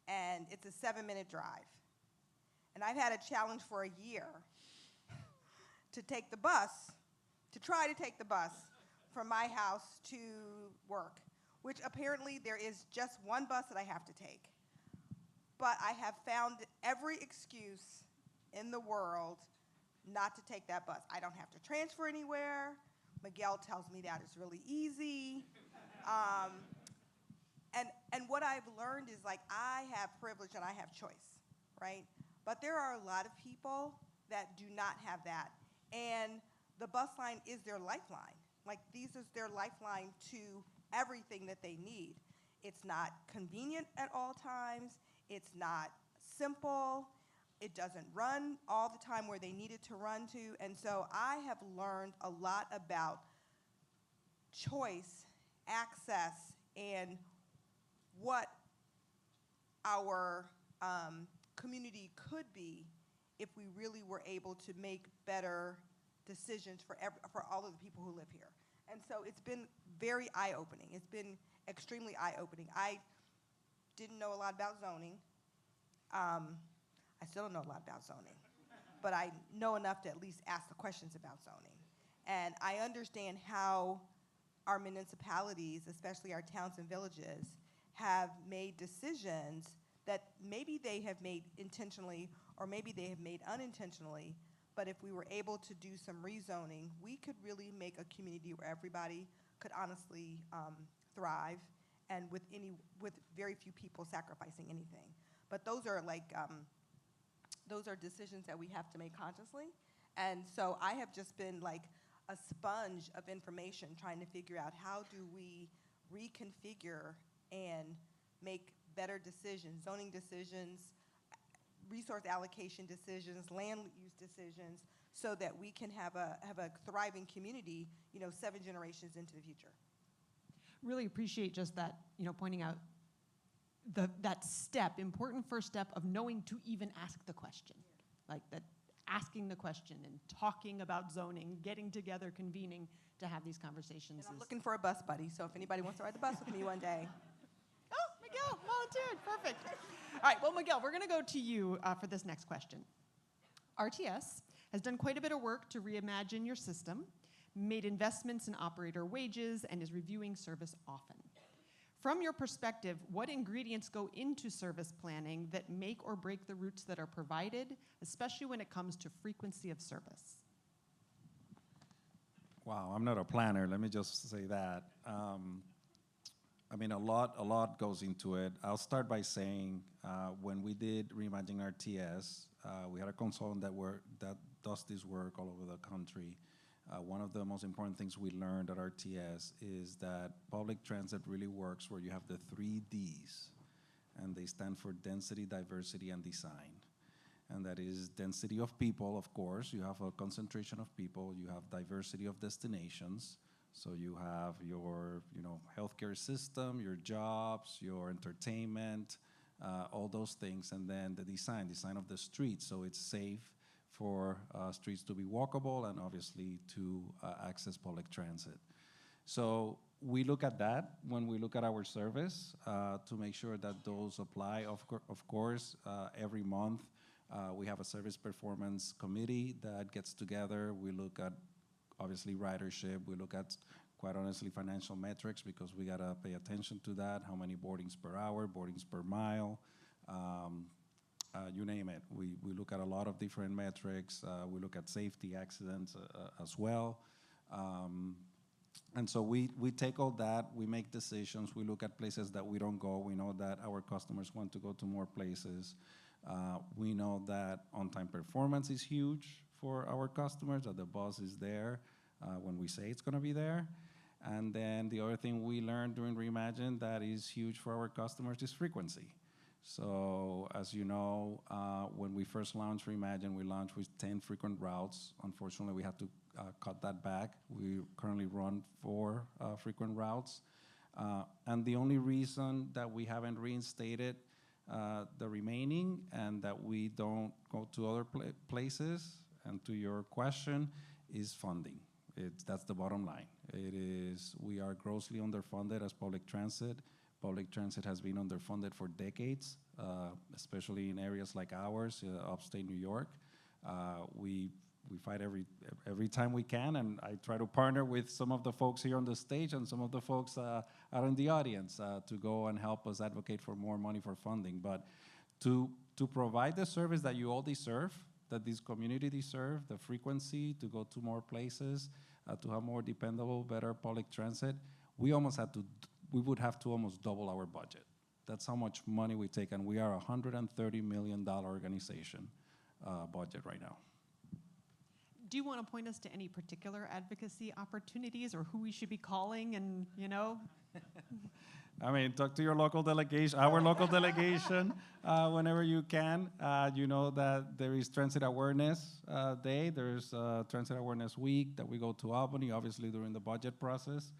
And it's a 7-minute drive. And I've had a challenge for a year to take the bus, to try to take the bus from my house to work, which apparently there is just one bus that I have to take. But I have found every excuse in the world not to take that bus. I don't have to transfer anywhere. Miguel tells me that it's really easy. And what I've learned is, like, I have privilege and I have choice, right? But there are a lot of people that do not have that. And the bus line is their lifeline. Like, these is their lifeline to everything that they need. It's not convenient at all times. It's not simple. It doesn't run all the time where they need it to run to. And so I have learned a lot about choice, access, and what our community could be if we really were able to make better decisions for all of the people who live here. And so it's been very eye-opening. It's been extremely eye-opening. I didn't know a lot about zoning. I still don't know a lot about zoning, but I know enough to at least ask the questions about zoning. And I understand how our municipalities, especially our towns and villages, have made decisions that maybe they have made intentionally or maybe they have made unintentionally, but if we were able to do some rezoning, we could really make a community where everybody could honestly thrive, and with very few people sacrificing anything. But those are those are decisions that we have to make consciously. And so I have just been like a sponge of information trying to figure out how do we reconfigure and make better decisions, zoning decisions, resource allocation decisions, land use decisions, so that we can have a thriving community, 7 generations into the future. Really appreciate just that, pointing out that important first step of knowing to even ask the question. Like that, asking the question and talking about zoning, getting together, convening to have these conversations. And I'm looking for a bus buddy, so if anybody wants to ride the bus with me one day. Oh, Miguel volunteered, perfect. All right, well, Miguel, we're gonna go to you for this next question. RTS has done quite a bit of work to reimagine your system, made investments in operator wages, and is reviewing service often. From your perspective, what ingredients go into service planning that make or break the routes that are provided, especially when it comes to frequency of service? Wow, I'm not a planner, let me just say that. I mean, a lot goes into it. I'll start by saying, when we did Reimagine RTS, we had a consultant that does this work all over the country. One of the most important things we learned at RTS is that public transit really works where you have the 3 Ds, and they stand for density, diversity, and design. And that is density of people, of course. You have a concentration of people. You have diversity of destinations. So you have your healthcare system, your jobs, your entertainment, all those things. And then the design of the streets, so it's safe for streets to be walkable and obviously to access public transit. So we look at that when we look at our service to make sure that those apply. Of course, every month we have a service performance committee that gets together. We look at obviously ridership. We look at, quite honestly, financial metrics because we gotta pay attention to that. How many boardings per hour, boardings per mile, you name it. We look at a lot of different metrics. We look at safety, accidents as well. And so we take all that, we make decisions, we look at places that we don't go. We know that our customers want to go to more places. We know that on-time performance is huge for our customers, that the bus is there when we say it's gonna be there. And then the other thing we learned during Reimagine that is huge for our customers is frequency. So as you know, when we first launched Reimagine, we launched with 10 frequent routes. Unfortunately, we had to cut that back. We currently run 4 frequent routes. And the only reason that we haven't reinstated the remaining and that we don't go to other places, and to your question, is funding. That's the bottom line. We are grossly underfunded as public transit. Public transit has been underfunded for decades, especially in areas like ours, upstate New York. We fight every time we can, and I try to partner with some of the folks here on the stage and some of the folks out in the audience to go and help us advocate for more money for funding. But to provide the service that you all deserve, that this community deserve, the frequency to go to more places, to have more dependable, better public transit, we almost had to we would have to almost double our budget. That's how much money we take, and we are a $130 million organization budget right now. Do you want to point us to any particular advocacy opportunities or who we should be calling and, you know? I mean, talk to your local delegation, our local delegation, whenever you can. You know that there is Transit Awareness Day. There's Transit Awareness Week that we go to Albany, obviously during the budget process.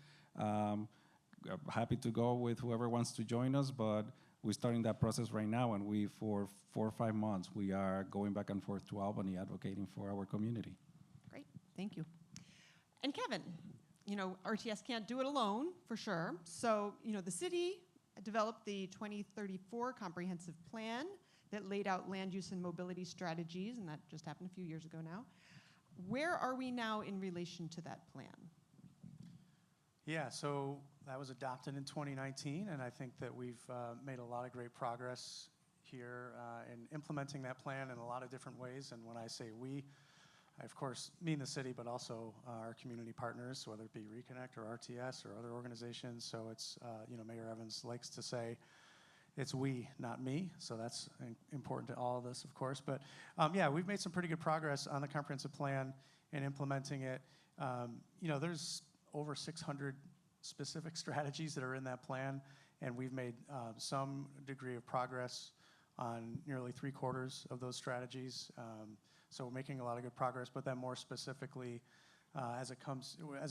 Happy to go with whoever wants to join us, but we're starting that process right now, and we, for 4 or 5 months, we are going back and forth to Albany advocating for our community. Great, thank you. And Kevin, you know, RTS can't do it alone, for sure. So, you know, the city developed the 2034 comprehensive plan that laid out land use and mobility strategies, and that just happened a few years ago now. Where are we now in relation to that plan? Yeah, so that was adopted in 2019, and I think that we've made a lot of great progress here in implementing that plan in a lot of different ways. And when I say we, I of course mean the city, but also our community partners, whether it be Reconnect or RTS or other organizations. So it's, you know, Mayor Evans likes to say, it's we, not me. So that's important to all of us, of course. But yeah, we've made some pretty good progress on the comprehensive plan and implementing it. You know, there's over 600 specific strategies that are in that plan, and we've made some degree of progress on nearly 3/4 of those strategies. So we're making a lot of good progress, but then more specifically, as it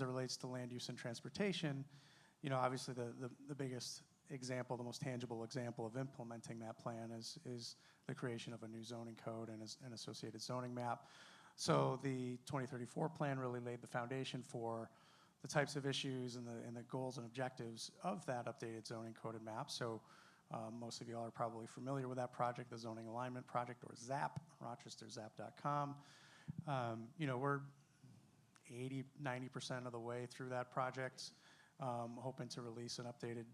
relates to land use and transportation, you know, obviously the biggest example, the most tangible example of implementing that plan is the creation of a new zoning code and an associated zoning map. So the 2034 plan really laid the foundation for the types of issues and the goals and objectives of that updated zoning code and map. So most of you all are probably familiar with that project, the Zoning Alignment Project, or ZAP, rochesterzap.com. You know, we're 80–90% of the way through that project, hoping to release an updated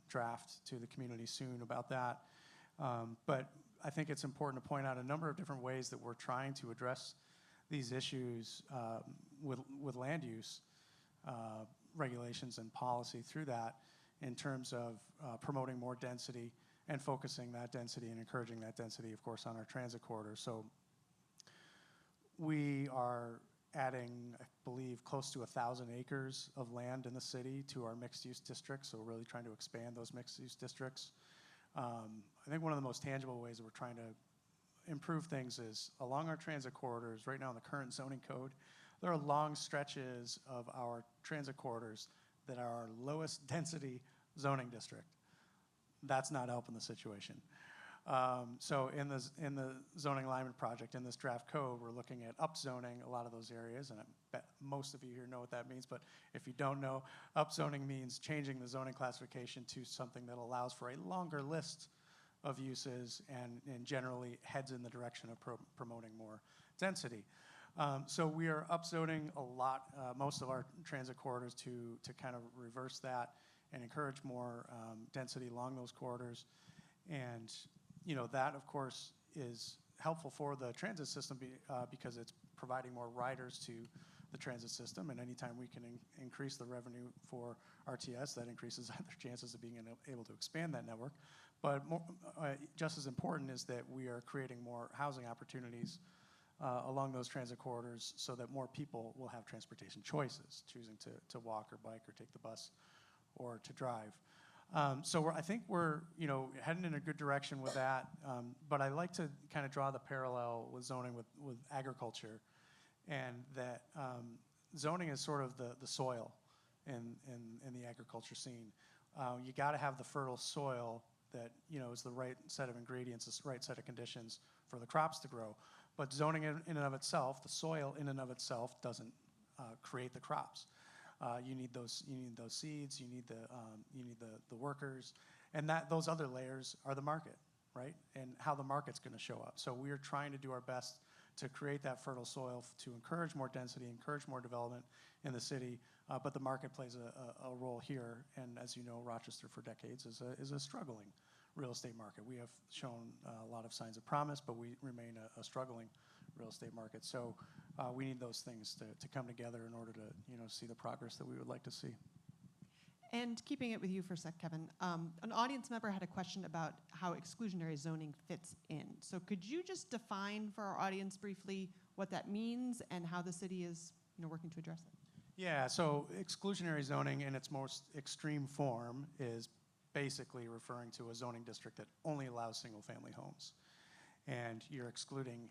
draft to the community soon about that. But I think it's important to point out a number of different ways that we're trying to address these issues with land use regulations and policy through that, in terms of promoting more density and focusing that density and encouraging that density, of course, on our transit corridor. So we are adding, I believe, close to 1,000 acres of land in the city to our mixed-use districts, so we're really trying to expand those mixed-use districts. I think one of the most tangible ways that we're trying to improve things is along our transit corridors. Right now in the current zoning code, there are long stretches of our transit corridors that are our lowest density zoning district. That's not helping the situation. So in the zoning alignment project, in this draft code, we're looking at upzoning a lot of those areas, and I bet most of you here know what that means, but if you don't know, upzoning means changing the zoning classification to something that allows for a longer list of uses and generally heads in the direction of promoting more density. So we are upzoning a lot, most of our transit corridors to kind of reverse that and encourage more density along those corridors. And you know, that of course is helpful for the transit system because it's providing more riders to the transit system, and anytime we can increase the revenue for RTS, that increases their chances of being able to expand that network. But more, just as important is that we are creating more housing opportunities along those transit corridors so that more people will have transportation choices, choosing to walk or bike or take the bus or to drive. So I think we're heading in a good direction with that, but I like to kind of draw the parallel with zoning with agriculture, and that zoning is sort of the soil in the agriculture scene. You got to have the fertile soil that is the right set of ingredients, the right set of conditions for the crops to grow. But zoning in and of itself, the soil in and of itself doesn't create the crops. You need those seeds. You need the workers, and those other layers are the market, right? And how the market's going to show up. So we are trying to do our best to create that fertile soil to encourage more density, encourage more development in the city. But the market plays a role here, and as you know, Rochester for decades is a struggling real estate market. We have shown a lot of signs of promise, but we remain a struggling real estate market. So we need those things to come together in order to see the progress that we would like to see. And keeping it with you for a sec, Kevin, an audience member had a question about how exclusionary zoning fits in. So could you just define for our audience briefly what that means and how the city is working to address it? Yeah, so exclusionary zoning in its most extreme form is basically referring to a zoning district that only allows single-family homes. And you're excluding,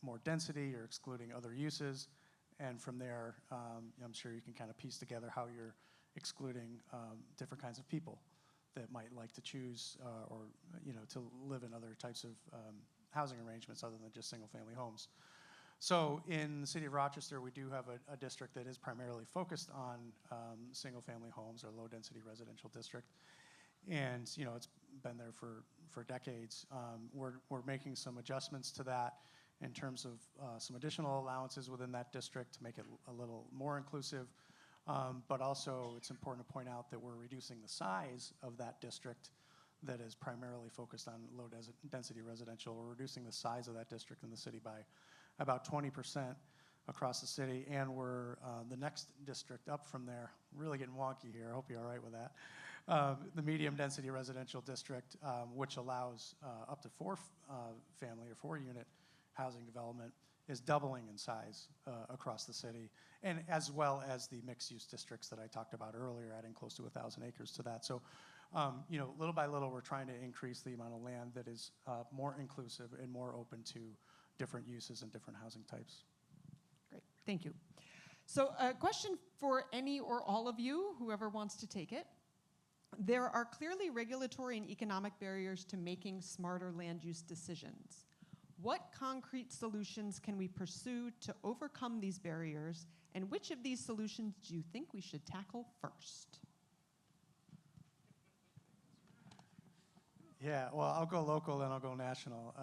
more density, you're excluding other uses, and from there, I'm sure you can kind of piece together how you're excluding different kinds of people that might like to choose or to live in other types of housing arrangements other than just single-family homes. So in the city of Rochester, we do have a district that is primarily focused on single-family homes, or low-density residential district. And it's been there for decades. We're making some adjustments to that in terms of some additional allowances within that district to make it a little more inclusive. But also, it's important to point out that we're reducing the size of that district that is primarily focused on low-density residential. We're reducing the size of that district in the city by about 20% across the city, and we're the next district up from there, really getting wonky here, I hope you're all right with that, the medium density residential district, which allows up to family or 4-unit housing development, is doubling in size across the city, and as well as the mixed-use districts that I talked about earlier, adding close to 1,000 acres to that. So, little by little, we're trying to increase the amount of land that is more inclusive and more open to different uses and different housing types. Great, thank you. So a question for any or all of you, whoever wants to take it. There are clearly regulatory and economic barriers to making smarter land use decisions. What concrete solutions can we pursue to overcome these barriers, and which of these solutions do you think we should tackle first? Yeah, well, I'll go local and I'll go national.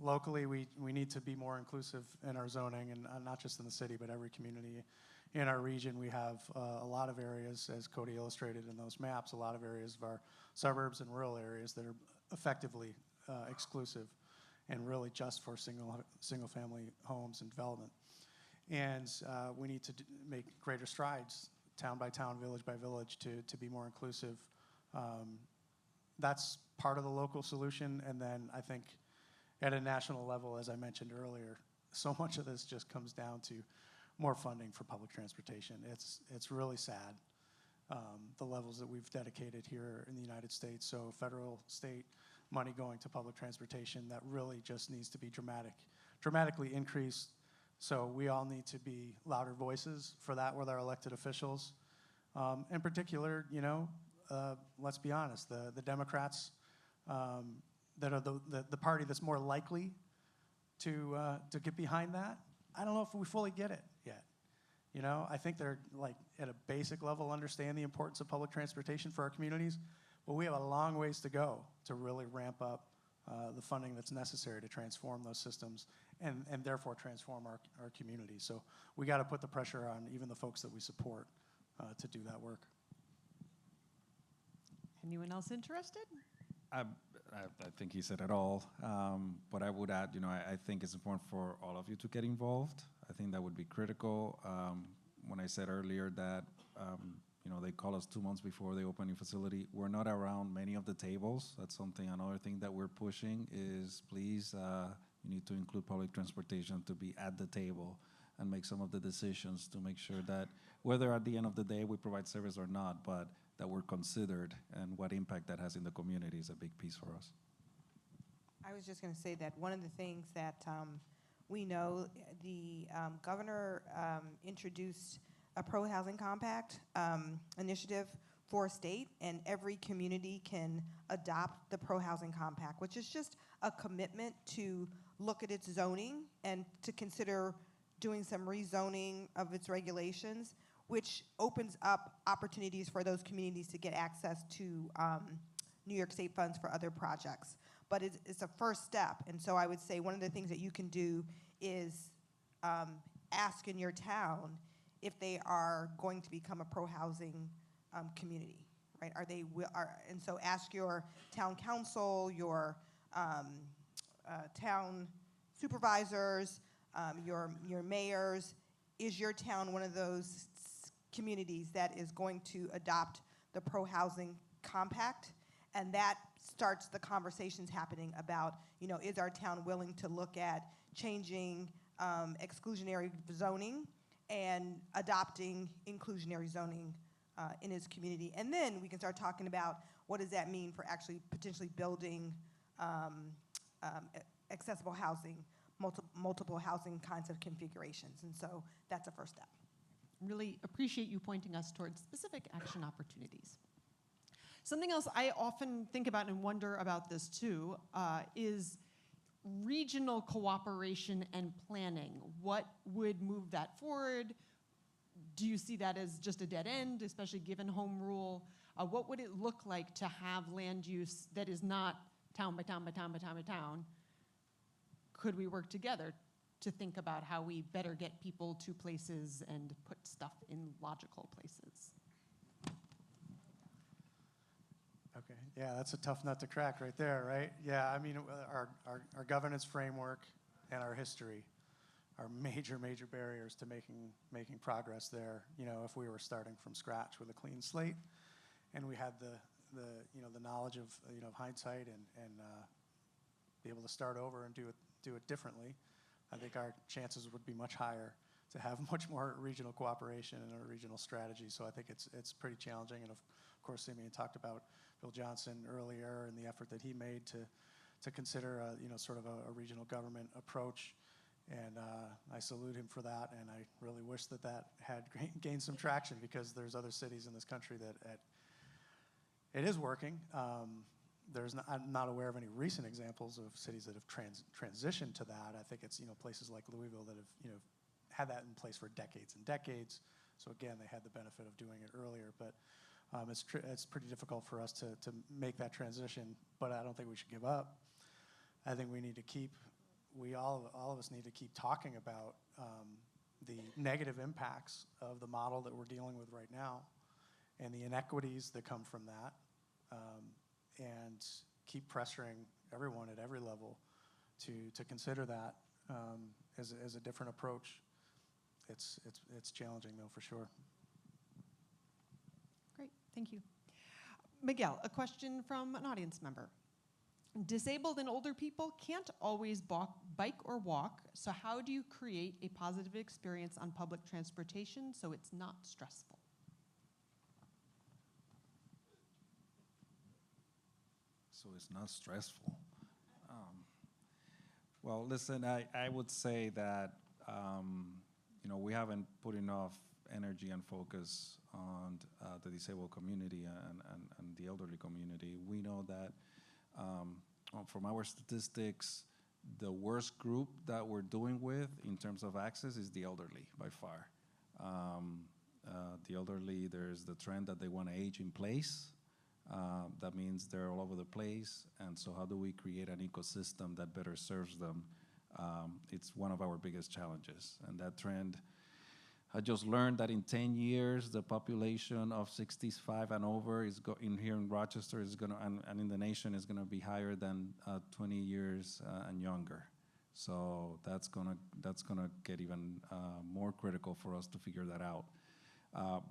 Locally, we need to be more inclusive in our zoning, and not just in the city, but every community in our region. We have a lot of areas, as Cody illustrated in those maps, a lot of areas of our suburbs and rural areas that are effectively exclusive and really just for single-family homes and development. And we need to make greater strides, town by town, village by village, to be more inclusive. That's part of the local solution, and then I think at a national level, as I mentioned earlier, so much of this just comes down to more funding for public transportation. It's really sad, the levels that we've dedicated here in the United States. So federal, state money going to public transportation, that really just needs to be dramatically increased. So we all need to be louder voices for that with our elected officials. In particular, let's be honest, the Democrats that are the party that's more likely to get behind that, I don't know if we fully get it yet. I think they're at a basic level understand the importance of public transportation for our communities, but we have a long ways to go to really ramp up the funding that's necessary to transform those systems and therefore transform our communities. So we got to put the pressure on even the folks that we support to do that work. Anyone else interested? I think he said it all. But I would add, I think it's important for all of you to get involved. I think that would be critical. When I said earlier that, they call us 2 months before they open a facility, we're not around many of the tables. That's another thing that we're pushing is please, you need to include public transportation to be at the table and make some of the decisions to make sure that whether at the end of the day we provide service or not, but that we're considered and what impact that has in the community is a big piece for us. I was just going to say that one of the things that we know, the governor introduced a pro-housing compact initiative for a state, and every community can adopt the pro-housing compact, which is just a commitment to look at its zoning and to consider doing some rezoning of its regulations, which opens up opportunities for those communities to get access to New York State funds for other projects. But it's a first step, and so I would say one of the things that you can do is ask in your town if they are going to become a pro-housing community, right? And so ask your town council, your town supervisors, your mayors, is your town one of those communities that is going to adopt the pro-housing compact, and that starts the conversations happening about, is our town willing to look at changing exclusionary zoning and adopting inclusionary zoning in its community. And then we can start talking about what does that mean for actually potentially building accessible housing, multiple housing kinds of configurations. And so that's a first step. Really appreciate you pointing us towards specific action opportunities. Something else I often think about and wonder about this too is regional cooperation and planning. What would move that forward? Do you see that as just a dead end, especially given home rule? What would it look like to have land use that is not town by town by town by town by town? Could we work together to think about how we better get people to places and put stuff in logical places? Okay, yeah, that's a tough nut to crack right there, right? Yeah, I mean, our governance framework and our history are major barriers to making progress there. If we were starting from scratch with a clean slate, and we had the knowledge of hindsight and be able to start over and do it differently, I think our chances would be much higher to have much more regional cooperation and a regional strategy. So I think it's pretty challenging. And of course, Simeon talked about Bill Johnson earlier and the effort that he made to consider sort of a regional government approach. And I salute him for that. And I really wish that had gained some traction, because there's other cities in this country that it is working. I'm not aware of any recent examples of cities that have transitioned to that. I think it's places like Louisville that have had that in place for decades and decades. So again, they had the benefit of doing it earlier. But it's pretty difficult for us to make that transition. But I don't think we should give up. I think we need to all of us need to keep talking about the negative impacts of the model that we're dealing with right now, and the inequities that come from that. And keep pressuring everyone at every level to consider that as a different approach. It's challenging, though, for sure. Great, thank you. Miguel, a question from an audience member. Disabled and older people can't always bike or walk, so how do you create a positive experience on public transportation so it's not stressful? So it's not stressful. Well, listen, I would say that we haven't put enough energy and focus on the disabled community and the elderly community. We know that from our statistics, the worst group that we're doing with in terms of access is the elderly by far. The elderly, there's the trend that they want to age in place. That means they're all over the place, and so how do we create an ecosystem that better serves them? It's one of our biggest challenges, and that trend, I just learned that in 10 years, the population of 65 and over in here in Rochester is gonna, and in the nation is gonna be higher than 20 years and younger. So that's gonna get even more critical for us to figure that out.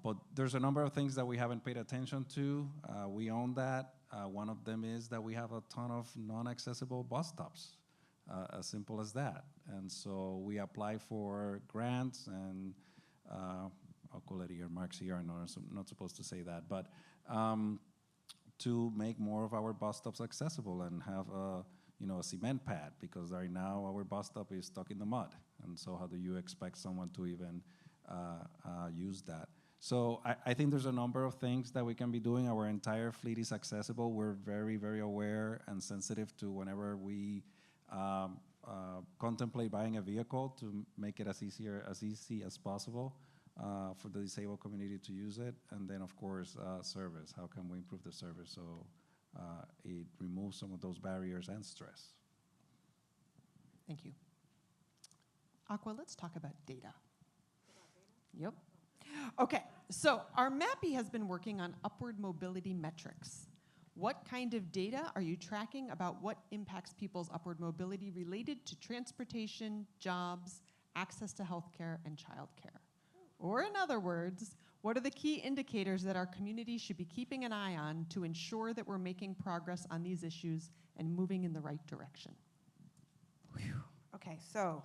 But there's a number of things that we haven't paid attention to. We own that. One of them is that we have a ton of non-accessible bus stops, as simple as that. And so we apply for grants, and I'll call it earmarks here. I'm not supposed to say that, but to make more of our bus stops accessible and have a cement pad, because right now our bus stop is stuck in the mud. And so how do you expect someone to even use that? So I think there's a number of things that we can be doing. Our entire fleet is accessible. We're very, very aware and sensitive to whenever we contemplate buying a vehicle to make it as easy as possible for the disabled community to use it. And then, of course, service. How can we improve the service so it removes some of those barriers and stress? Thank you. Aqua, let's talk about data. Yep. Okay, so RMAPI has been working on upward mobility metrics. What kind of data are you tracking about what impacts people's upward mobility related to transportation, jobs, access to healthcare, and childcare? Or in other words, What are the key indicators that our community should be keeping an eye on to ensure that we're making progress on these issues and moving in the right direction? Whew. Okay, so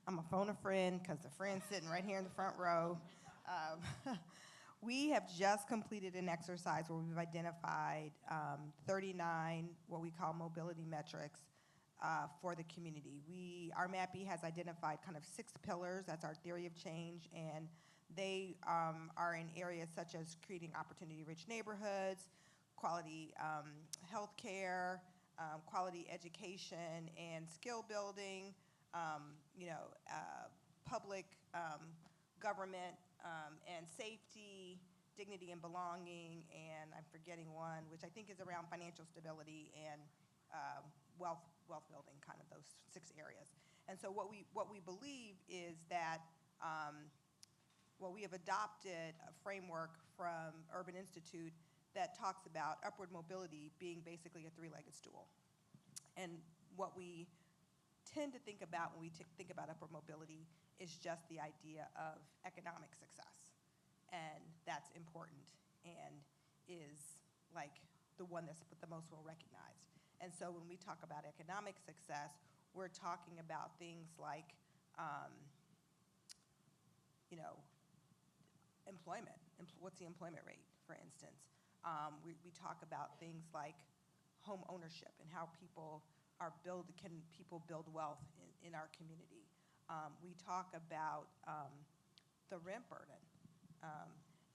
I'm gonna phone a friend because the friend's sitting right here in the front row. We have just completed an exercise where we've identified 39 what we call mobility metrics for the community. RMAPI has identified kind of 6 pillars. That's our theory of change, and they are in areas such as creating opportunity-rich neighborhoods, quality health care, quality education and skill building, public government and safety, dignity and belonging, and I'm forgetting one, which I think is around financial stability and wealth building, kind of those 6 areas. And so what we believe is that we have adopted a framework from Urban Institute that talks about upward mobility being basically a 3-legged stool. And what we tend to think about when we think about upward mobility is just the idea of economic success. And that's important and is like the one that's the most well recognized. And so when we talk about economic success, we're talking about things like, employment. What's the employment rate, for instance? We talk about things like home ownership and how people can people build wealth in our community. We talk about the rent burden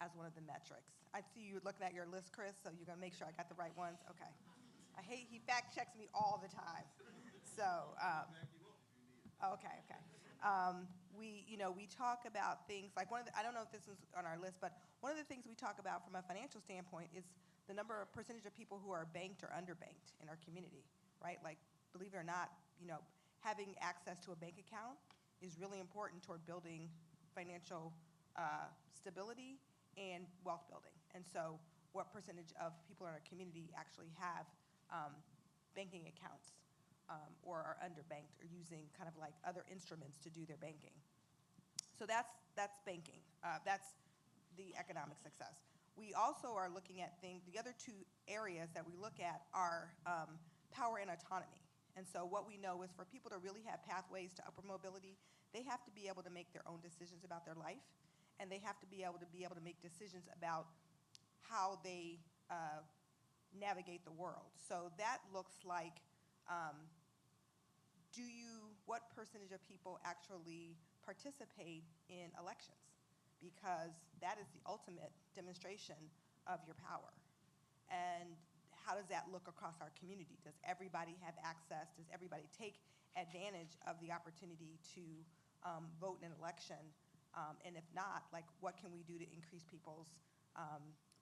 as one of the metrics. I see you looking at your list, Chris, so you're gonna make sure I got the right ones? Okay. He fact checks me all the time. So, okay. We talk about things like I don't know if this is on our list, but one of the things we talk about from a financial standpoint is the percentage of people who are banked or underbanked in our community, right? Like, believe it or not, having access to a bank account is really important toward building financial stability and wealth building. And so what percentage of people in our community actually have banking accounts or are underbanked or using kind of like other instruments to do their banking. So that's banking. That's the economic success. We also are looking at the other 2 areas that we look at are power and autonomy. And so what we know is for people to really have pathways to upward mobility, they have to be able to make their own decisions about their life, and they have to be able to make decisions about how they navigate the world. So that looks like, what percentage of people actually participate in elections? Because that is the ultimate demonstration of your power. And how does that look across our community? Does everybody have access? Does everybody take advantage of the opportunity to vote in an election? And if not, like, what can we do to increase people's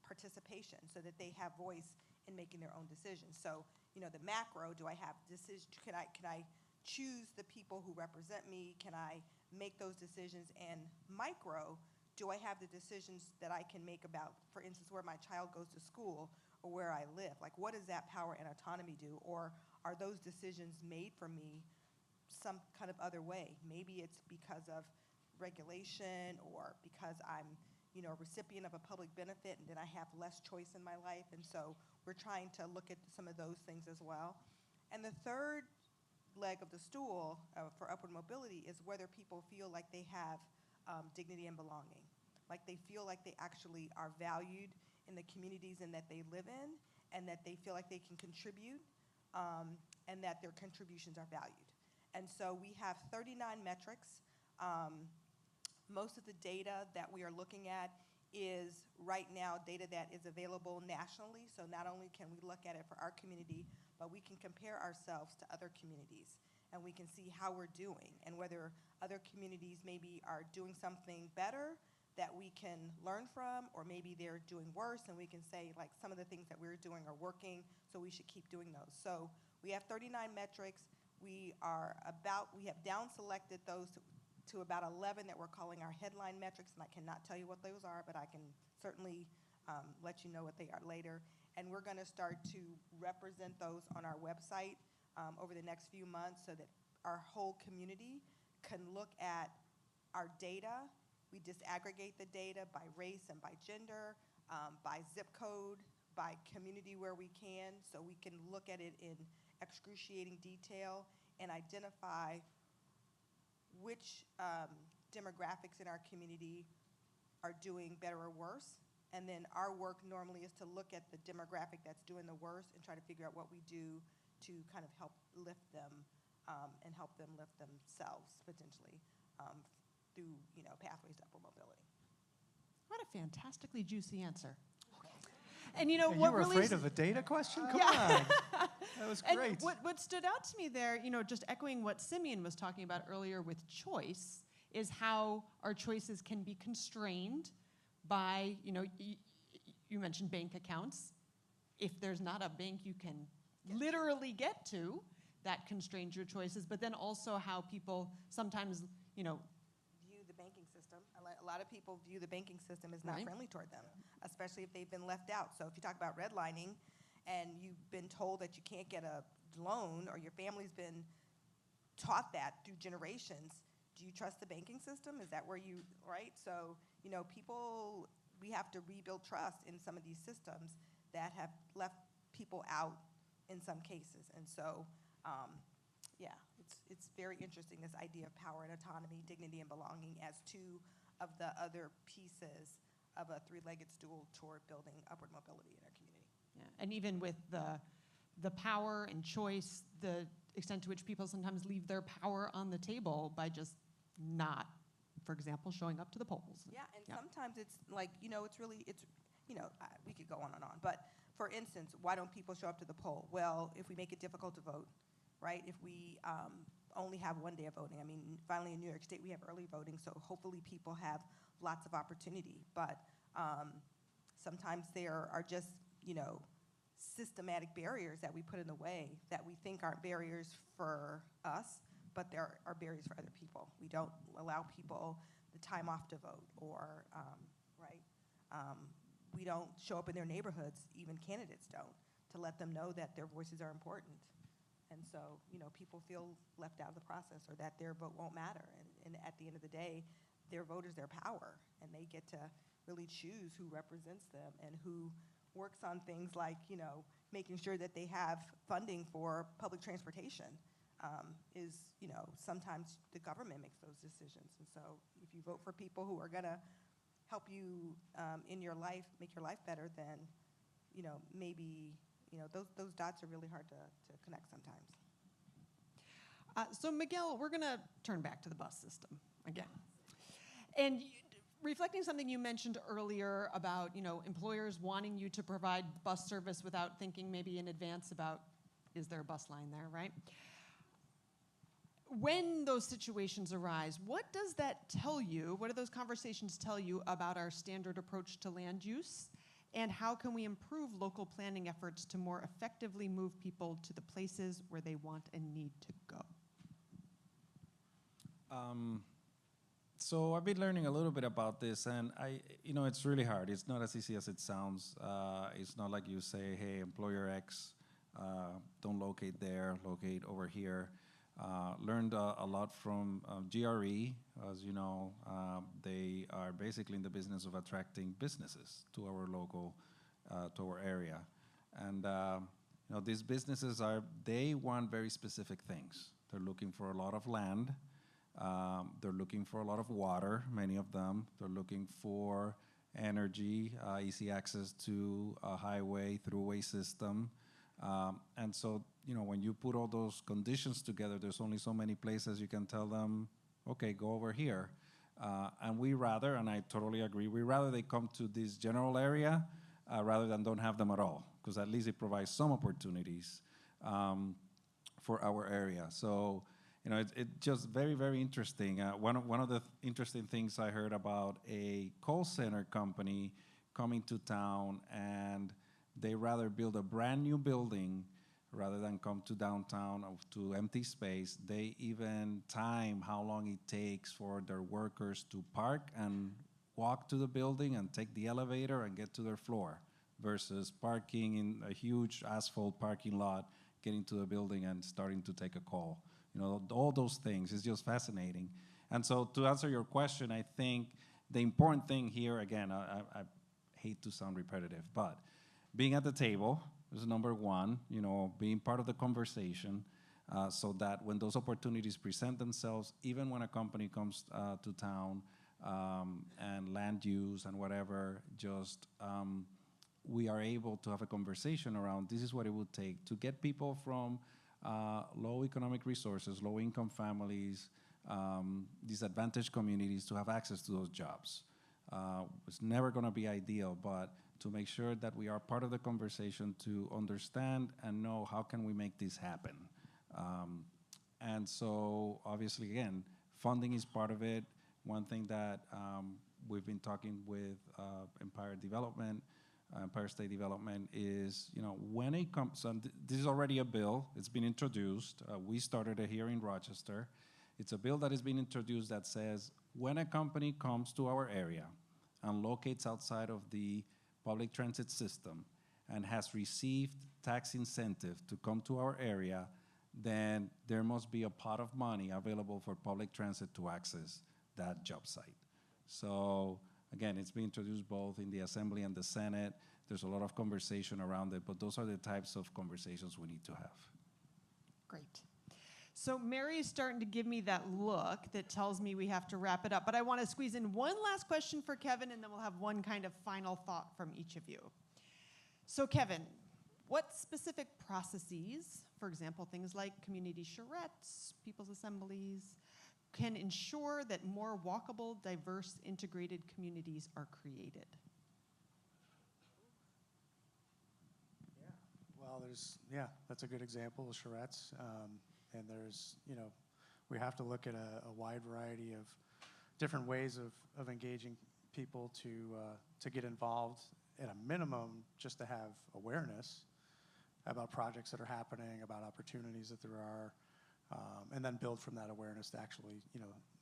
participation so that they have voice in making their own decisions? So, the macro, do I have decisions? Can I choose the people who represent me? Can I make those decisions? And micro, do I have the decisions that I can make about, for instance, where my child goes to school or where I live? Like, what does that power and autonomy do? Or are those decisions made for me some kind of other way? Maybe it's because of regulation or because I'm, a recipient of a public benefit and then I have less choice in my life. And so we're trying to look at some of those things as well. And the third leg of the stool for upward mobility is whether people feel like they have dignity and belonging, like they feel like they actually are valued in the communities and that they live in, and that they feel like they can contribute, and that their contributions are valued. And so we have 39 metrics. Most of the data that we are looking at is right now data that is available nationally. So not only can we look at it for our community, but we can compare ourselves to other communities, and we can see how we're doing and whether other communities maybe are doing something better that we can learn from, or maybe they're doing worse and we can say, like, some of the things that we're doing are working, so we should keep doing those. So we have 39 metrics. We have down selected those to about 11 that we're calling our headline metrics, and I cannot tell you what those are, but I can certainly let you know what they are later. And we're gonna start to represent those on our website over the next few months so that our whole community can look at our data We disaggregate the data by race and by gender, by zip code, by community where we can, so we can look at it in excruciating detail and identify which demographics in our community are doing better or worse. And then our work normally is to look at the demographic that's doing the worst and try to figure out what we do to kind of help lift them and help them lift themselves potentially through pathways to upward mobility. What a fantastically juicy answer. And Yeah, what you were really afraid of a data question? Come on. That was and great. what stood out to me there, just echoing what Simeon was talking about earlier with choice, is how our choices can be constrained by, you mentioned bank accounts. If there's not a bank you can literally get to, that constrains your choices, but then also how people sometimes, View the banking system. A lot of people view the banking system as not Right. friendly toward them, especially if they've been left out. So if you talk about redlining and you've been told that you can't get a loan, or your family's been taught that through generations, do you trust the banking system? Is that where you, right? So, people, we have to rebuild trust in some of these systems that have left people out in some cases. And so, it's very interesting, this idea of power and autonomy, dignity and belonging as two of the other pieces of a three-legged stool toward building upward mobility in our community. Yeah, and even with the power and choice, the extent to which people sometimes leave their power on the table by just not, for example, showing up to the polls. Yeah, and sometimes it's like, we could go on and on. But for instance, why don't people show up to the poll? Well, if we make it difficult to vote, right? If we only have one day of voting. I mean, finally in New York State, we have early voting, so hopefully people have lots of opportunity. But sometimes there are just, systematic barriers that we put in the way that we think aren't barriers for us, but there are barriers for other people. We don't allow people the time off to vote, or, we don't show up in their neighborhoods, even candidates don't, to let them know that their voices are important. And so, people feel left out of the process, or that their vote won't matter. And at the end of the day, their vote is their power, and they get to really choose who represents them and who works on things like, making sure that they have funding for public transportation. Sometimes the government makes those decisions. And so if you vote for people who are going to help you in your life, make your life better, then, maybe, those dots are really hard to connect sometimes. So Miguel, we're going to turn back to the bus system again. And reflecting something you mentioned earlier about, employers wanting you to provide bus service without thinking maybe in advance about, is there a bus line there, right? When those situations arise, what does that tell you? What do those conversations tell you about our standard approach to land use? And how can we improve local planning efforts to more effectively move people to the places where they want and need to go? So I've been learning a little bit about this, and it's really hard. It's not as easy as it sounds. It's not like you say, hey, employer X, don't locate there, locate over here. Learned a lot from GRE. As you know, they are basically in the business of attracting businesses to our local, to our area. And these businesses they want very specific things. They're looking for a lot of land. They're looking for a lot of water, many of them. They're looking for energy, easy access to a highway, throughway system. And so, when you put all those conditions together, there's only so many places you can tell them, okay, go over here. And we rather, and I totally agree, we rather they come to this general area rather than don't have them at all, because at least it provides some opportunities for our area. So, it's just very, very interesting. One of the interesting things I heard about a call center company coming to town, and they rather build a brand new building rather than come to downtown or to empty space. They even time how long it takes for their workers to park and walk to the building and take the elevator and get to their floor versus parking in a huge asphalt parking lot, getting to the building and starting to take a call. All those things is just fascinating. And so to answer your question, I think the important thing here, again, I hate to sound repetitive, but being at the table is number one, being part of the conversation, so that when those opportunities present themselves, even when a company comes to town, and land use and whatever, just we are able to have a conversation around this is what it would take to get people from low economic resources, low income families, disadvantaged communities to have access to those jobs. It's never going to be ideal, but to make sure that we are part of the conversation to understand and know how can we make this happen. And so obviously, again, funding is part of it. One thing that we've been talking with Empire State Development is, when it comes, this is already a bill, it's been introduced. We started it here in Rochester. It's a bill that has been introduced that says, when a company comes to our area and locates outside of the public transit system and has received tax incentive to come to our area, then there must be a pot of money available for public transit to access that job site. So again, it's been introduced both in the Assembly and the Senate. There's a lot of conversation around it, but those are the types of conversations we need to have. Great. So Mary is starting to give me that look that tells me we have to wrap it up, but I want to squeeze in one last question for Kevin, and then we'll have one kind of final thought from each of you. So Kevin, what specific processes, for example, things like community charrettes, people's assemblies, can ensure that more walkable, diverse, integrated communities are created? Well, that's a good example of charrettes. And there's, we have to look at a wide variety of different ways of engaging people to get involved at a minimum, just to have awareness about projects that are happening, about opportunities that there are, and then build from that awareness to actually,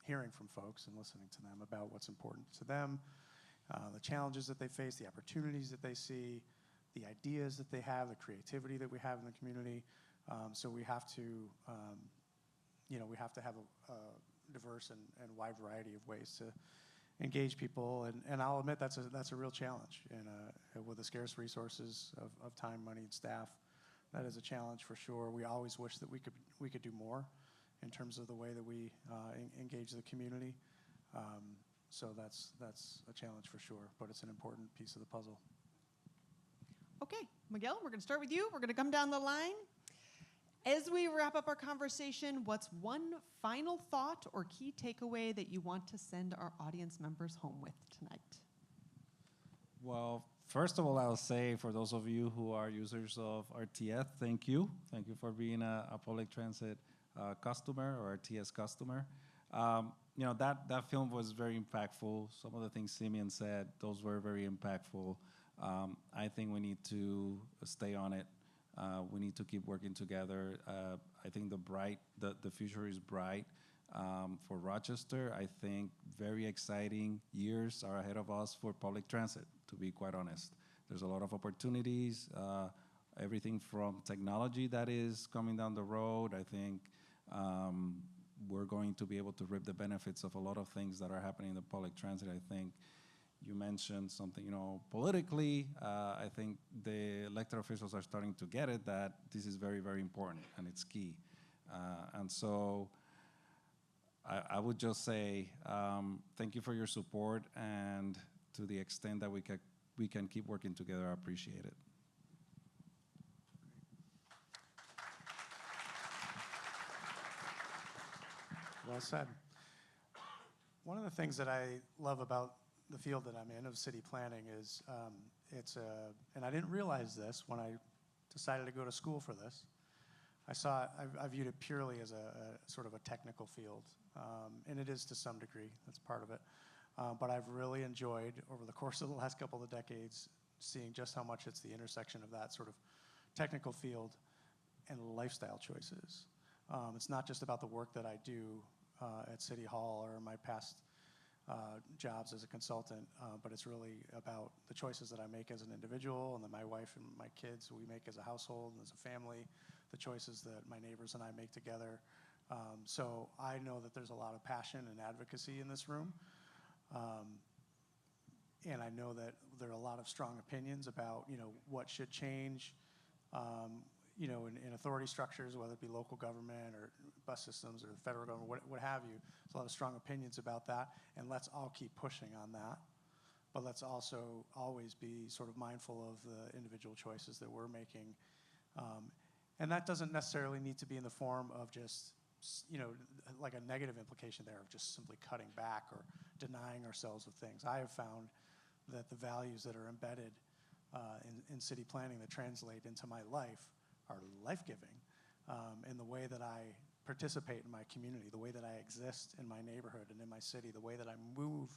hearing from folks and listening to them about what's important to them, the challenges that they face, the opportunities that they see, the ideas that they have, the creativity that we have in the community. So we have to, we have to have a diverse and wide variety of ways to engage people. And I'll admit that's a real challenge. And with the scarce resources of time, money, and staff, that is a challenge for sure. We always wish that we could do more in terms of the way that we engage the community. So that's a challenge for sure, but it's an important piece of the puzzle. Okay, Miguel, we're going to start with you. We're going to come down the line. As we wrap up our conversation, what's one final thought or key takeaway that you want to send our audience members home with tonight? Well, first of all, I'll say for those of you who are users of RTF, thank you. Thank you for being a public transit customer or RTS customer. That film was very impactful. Some of the things Simeon said, those were very impactful. I think we need to stay on it. We need to keep working together. I think the future is bright for Rochester. I think very exciting years are ahead of us for public transit, to be quite honest. There's a lot of opportunities, everything from technology that is coming down the road. I think we're going to be able to reap the benefits of a lot of things that are happening in the public transit. I think you mentioned something, politically, I think the elected officials are starting to get it that this is very, very important and it's key. And so I would just say thank you for your support, and to the extent that we can keep working together, I appreciate it. Well said. One of the things that I love about the field that I'm in of city planning is and I didn't realize this when I decided to go to school for this. I viewed it purely as a sort of a technical field, and it is to some degree, that's part of it. But I've really enjoyed, over the course of the last couple of decades, seeing just how much it's the intersection of that sort of technical field and lifestyle choices. It's not just about the work that I do at City Hall or my past jobs as a consultant, but it's really about the choices that I make as an individual, and that my wife and my kids, we make as a household and as a family, the choices that my neighbors and I make together. So I know that there's a lot of passion and advocacy in this room. and I know that there are a lot of strong opinions about, what should change, in authority structures, whether it be local government or bus systems or the federal government, what have you. There's a lot of strong opinions about that, and let's all keep pushing on that. But let's also always be sort of mindful of the individual choices that we're making. And that doesn't necessarily need to be in the form of just, like a negative implication there of just simply cutting back or denying ourselves of things. I have found that the values that are embedded in city planning that translate into my life are life-giving. In the way that I participate in my community, the way that I exist in my neighborhood and in my city, the way that I move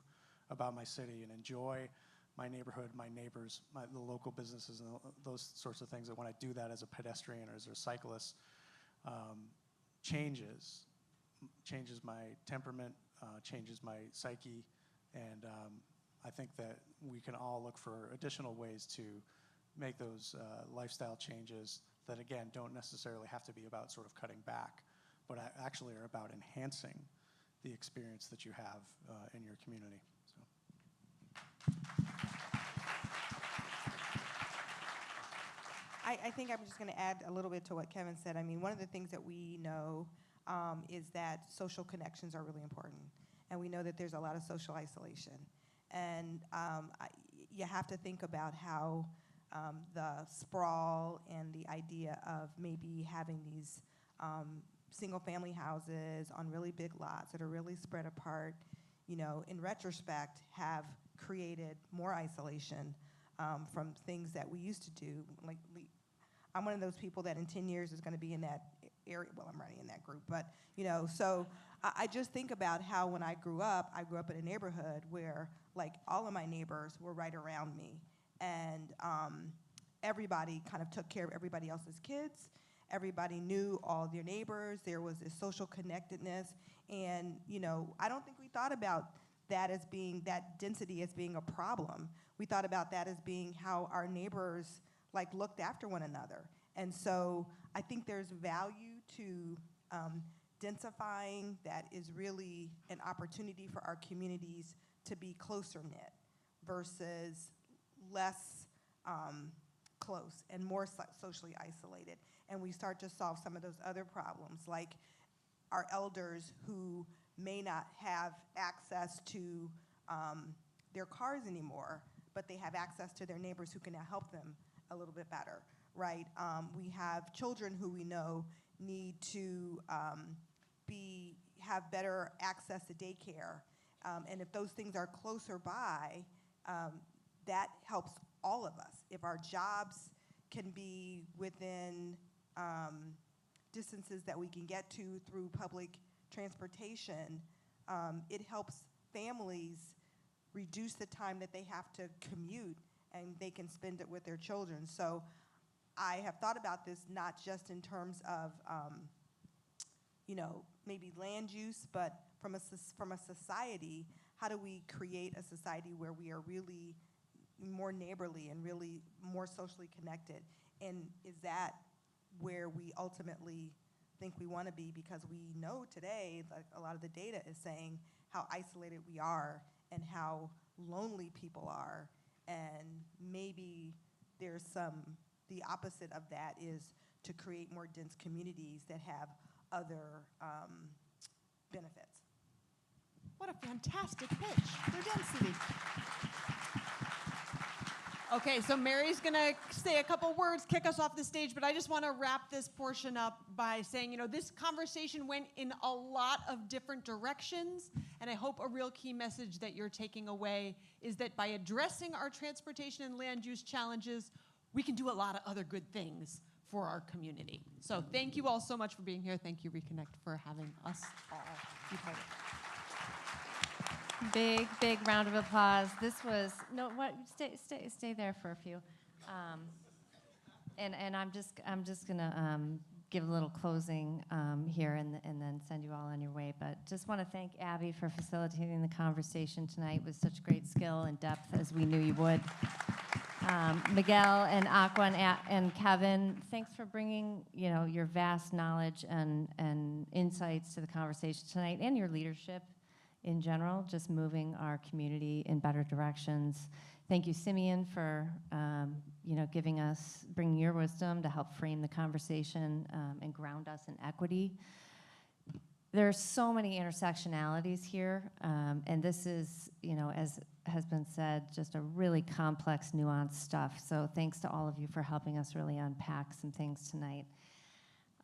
about my city and enjoy my neighborhood, my neighbors, the local businesses, and those sorts of things. That when I do that as a pedestrian or as a cyclist, changes my temperament, changes my psyche, and I think that we can all look for additional ways to make those lifestyle changes that, again, don't necessarily have to be about sort of cutting back, but actually are about enhancing the experience that you have in your community. I think I'm just going to add a little bit to what Kevin said. I mean, one of the things that we know is that social connections are really important. And we know that there's a lot of social isolation. And you have to think about how the sprawl and the idea of maybe having these single-family houses on really big lots that are really spread apart, in retrospect, have created more isolation from things that we used to do. Like, I'm one of those people that in 10 years is going to be in that area. Well, I'm already in that group, but so I just think about how when I grew up in a neighborhood where like all of my neighbors were right around me, and everybody kind of took care of everybody else's kids. Everybody knew all their neighbors. There was this social connectedness, and I don't think we thought about that as being, that density as being a problem. We thought about that as being how our neighbors like looked after one another. And so I think there's value to densifying that is really an opportunity for our communities to be closer knit versus less close and more socially isolated. And we start to solve some of those other problems, like our elders who may not have access to their cars anymore, but they have access to their neighbors who can now help them a little bit better, right? We have children who we know need to have better access to daycare. And if those things are closer by, that helps all of us. If our jobs can be within distances that we can get to through public transportation, it helps families reduce the time that they have to commute, and they can spend it with their children. So I have thought about this not just in terms of maybe land use, but from a society, how do we create a society where we are really more neighborly and really more socially connected? And is that where we ultimately think we want to be? Because we know today, like a lot of the data is saying how isolated we are and how lonely people are. And maybe there's the opposite of that is to create more dense communities that have other benefits. What a fantastic pitch for density. Okay, so Mary's gonna say a couple words, kick us off the stage, but I just wanna wrap this portion up by saying, this conversation went in a lot of different directions, and I hope a real key message that you're taking away is that by addressing our transportation and land use challenges, we can do a lot of other good things for our community. So thank you all so much for being here. Thank you, Reconnect, for having us all be part of it. Big round of applause. This was stay there for a few, and I'm just gonna give a little closing here and then send you all on your way. But just want to thank Abby for facilitating the conversation tonight with such great skill and depth as we knew you would. Miguel and Aqua and Kevin, thanks for bringing your vast knowledge and insights to the conversation tonight, and your leadership in general, just moving our community in better directions. Thank you, Simeon, for bringing your wisdom to help frame the conversation and ground us in equity. There are so many intersectionalities here, and this is, as has been said, just a really complex, nuanced stuff. So thanks to all of you for helping us really unpack some things tonight.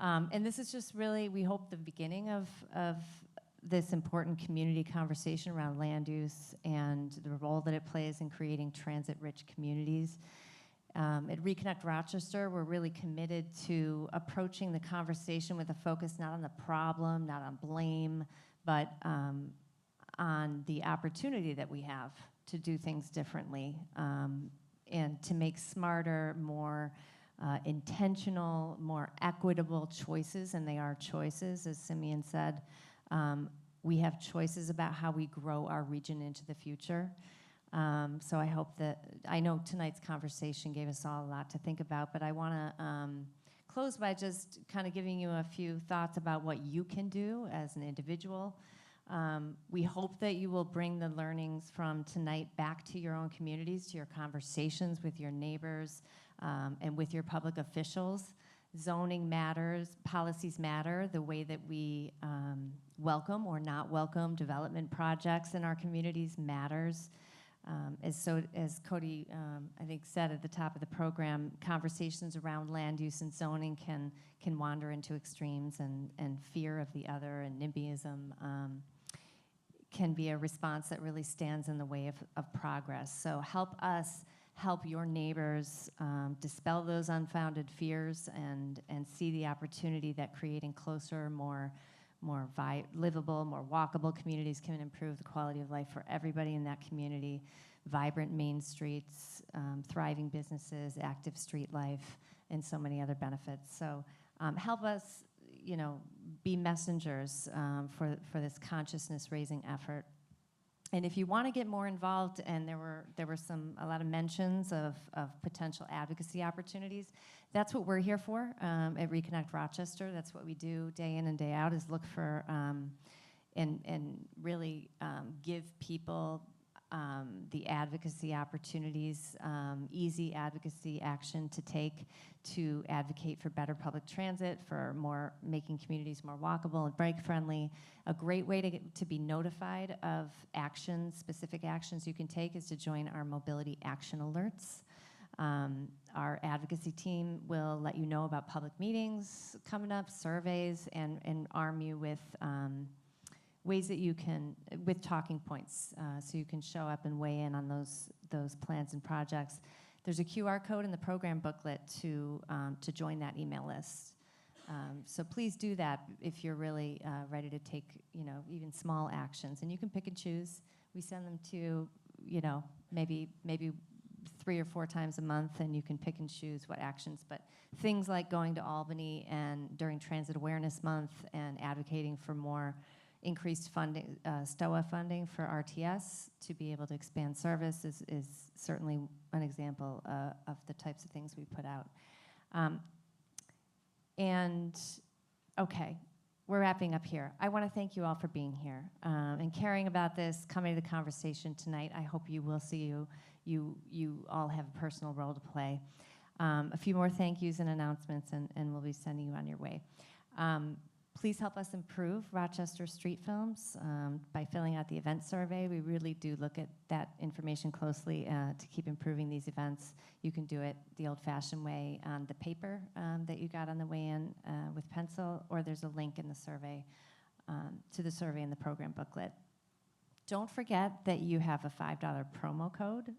And this is just really, we hope, the beginning of this important community conversation around land use and the role that it plays in creating transit-rich communities. At Reconnect Rochester, we're really committed to approaching the conversation with a focus not on the problem, not on blame, but on the opportunity that we have to do things differently and to make smarter, more intentional, more equitable choices, and they are choices, as Simeon said. We have choices about how we grow our region into the future. So I hope I know tonight's conversation gave us all a lot to think about, but I want to close by just kind of giving you a few thoughts about what you can do as an individual. We hope that you will bring the learnings from tonight back to your own communities, to your conversations with your neighbors, and with your public officials. Zoning matters, policies matter, the way that we welcome or not welcome development projects in our communities matters. As Cody, I think, said at the top of the program, conversations around land use and zoning can wander into extremes, and fear of the other and NIMBYism can be a response that really stands in the way of progress. So help us help your neighbors dispel those unfounded fears and see the opportunity that creating closer, more livable, more walkable communities can improve the quality of life for everybody in that community. Vibrant main streets, thriving businesses, active street life, and so many other benefits. So help us, be messengers for this consciousness-raising effort. And if you want to get more involved, and there were a lot of mentions of potential advocacy opportunities, that's what we're here for at Reconnect Rochester. That's what we do day in and day out, is look for and really give people the advocacy opportunities, easy advocacy action to take to advocate for better public transit, for making communities more walkable and bike-friendly. A great way to be notified of actions, specific actions you can take, is to join our mobility action alerts. Our advocacy team will let you know about public meetings coming up, surveys, and arm you with ways that you can, with talking points, so you can show up and weigh in on those plans and projects. There's a QR code in the program booklet to join that email list. So please do that if you're really ready to take, even small actions. And you can pick and choose. We send them to, maybe 3 or 4 times a month, and you can pick and choose what actions. But things like going to Albany and during Transit Awareness Month and advocating for more increased funding, STOA funding for RTS to be able to expand service is certainly an example of the types of things we put out. Okay, we're wrapping up here. I want to thank you all for being here and caring about this, coming to the conversation tonight. I hope you will see you all have a personal role to play. A few more thank yous and announcements, and we'll be sending you on your way. Please help us improve Rochester street films by filling out the event survey. We really do look at that information closely to keep improving these events. You can do it the old-fashioned way on the paper that you got on the way in with pencil, or there's a link in the survey to the survey in the program booklet. Don't forget that you have a $5 promo code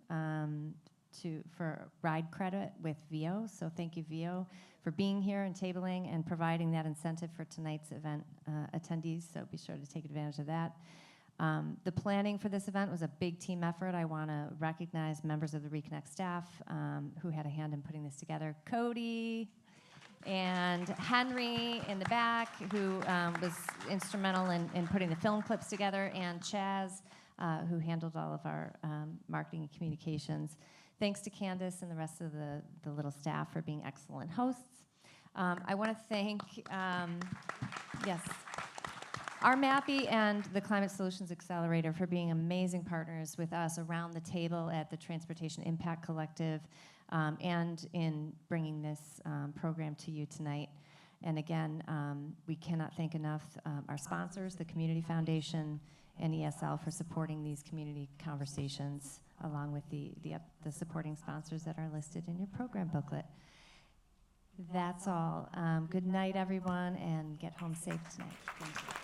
for ride credit with VO. So thank you, VO, for being here and tabling and providing that incentive for tonight's event attendees. So be sure to take advantage of that. The planning for this event was a big team effort. I want to recognize members of the Reconnect staff who had a hand in putting this together. Cody and Henry in the back, who was instrumental in putting the film clips together, and Chaz, who handled all of our marketing and communications. Thanks to Candace and the rest of the little staff for being excellent hosts. I want to thank, yes. RMAPI and the Climate Solutions Accelerator for being amazing partners with us around the table at the Transportation Impact Collective and in bringing this program to you tonight. And again, we cannot thank enough our sponsors, the Community Foundation and ESL, for supporting these community conversations, along with the supporting sponsors that are listed in your program booklet. That's all. Good night, everyone, and get home safe tonight. Thank you.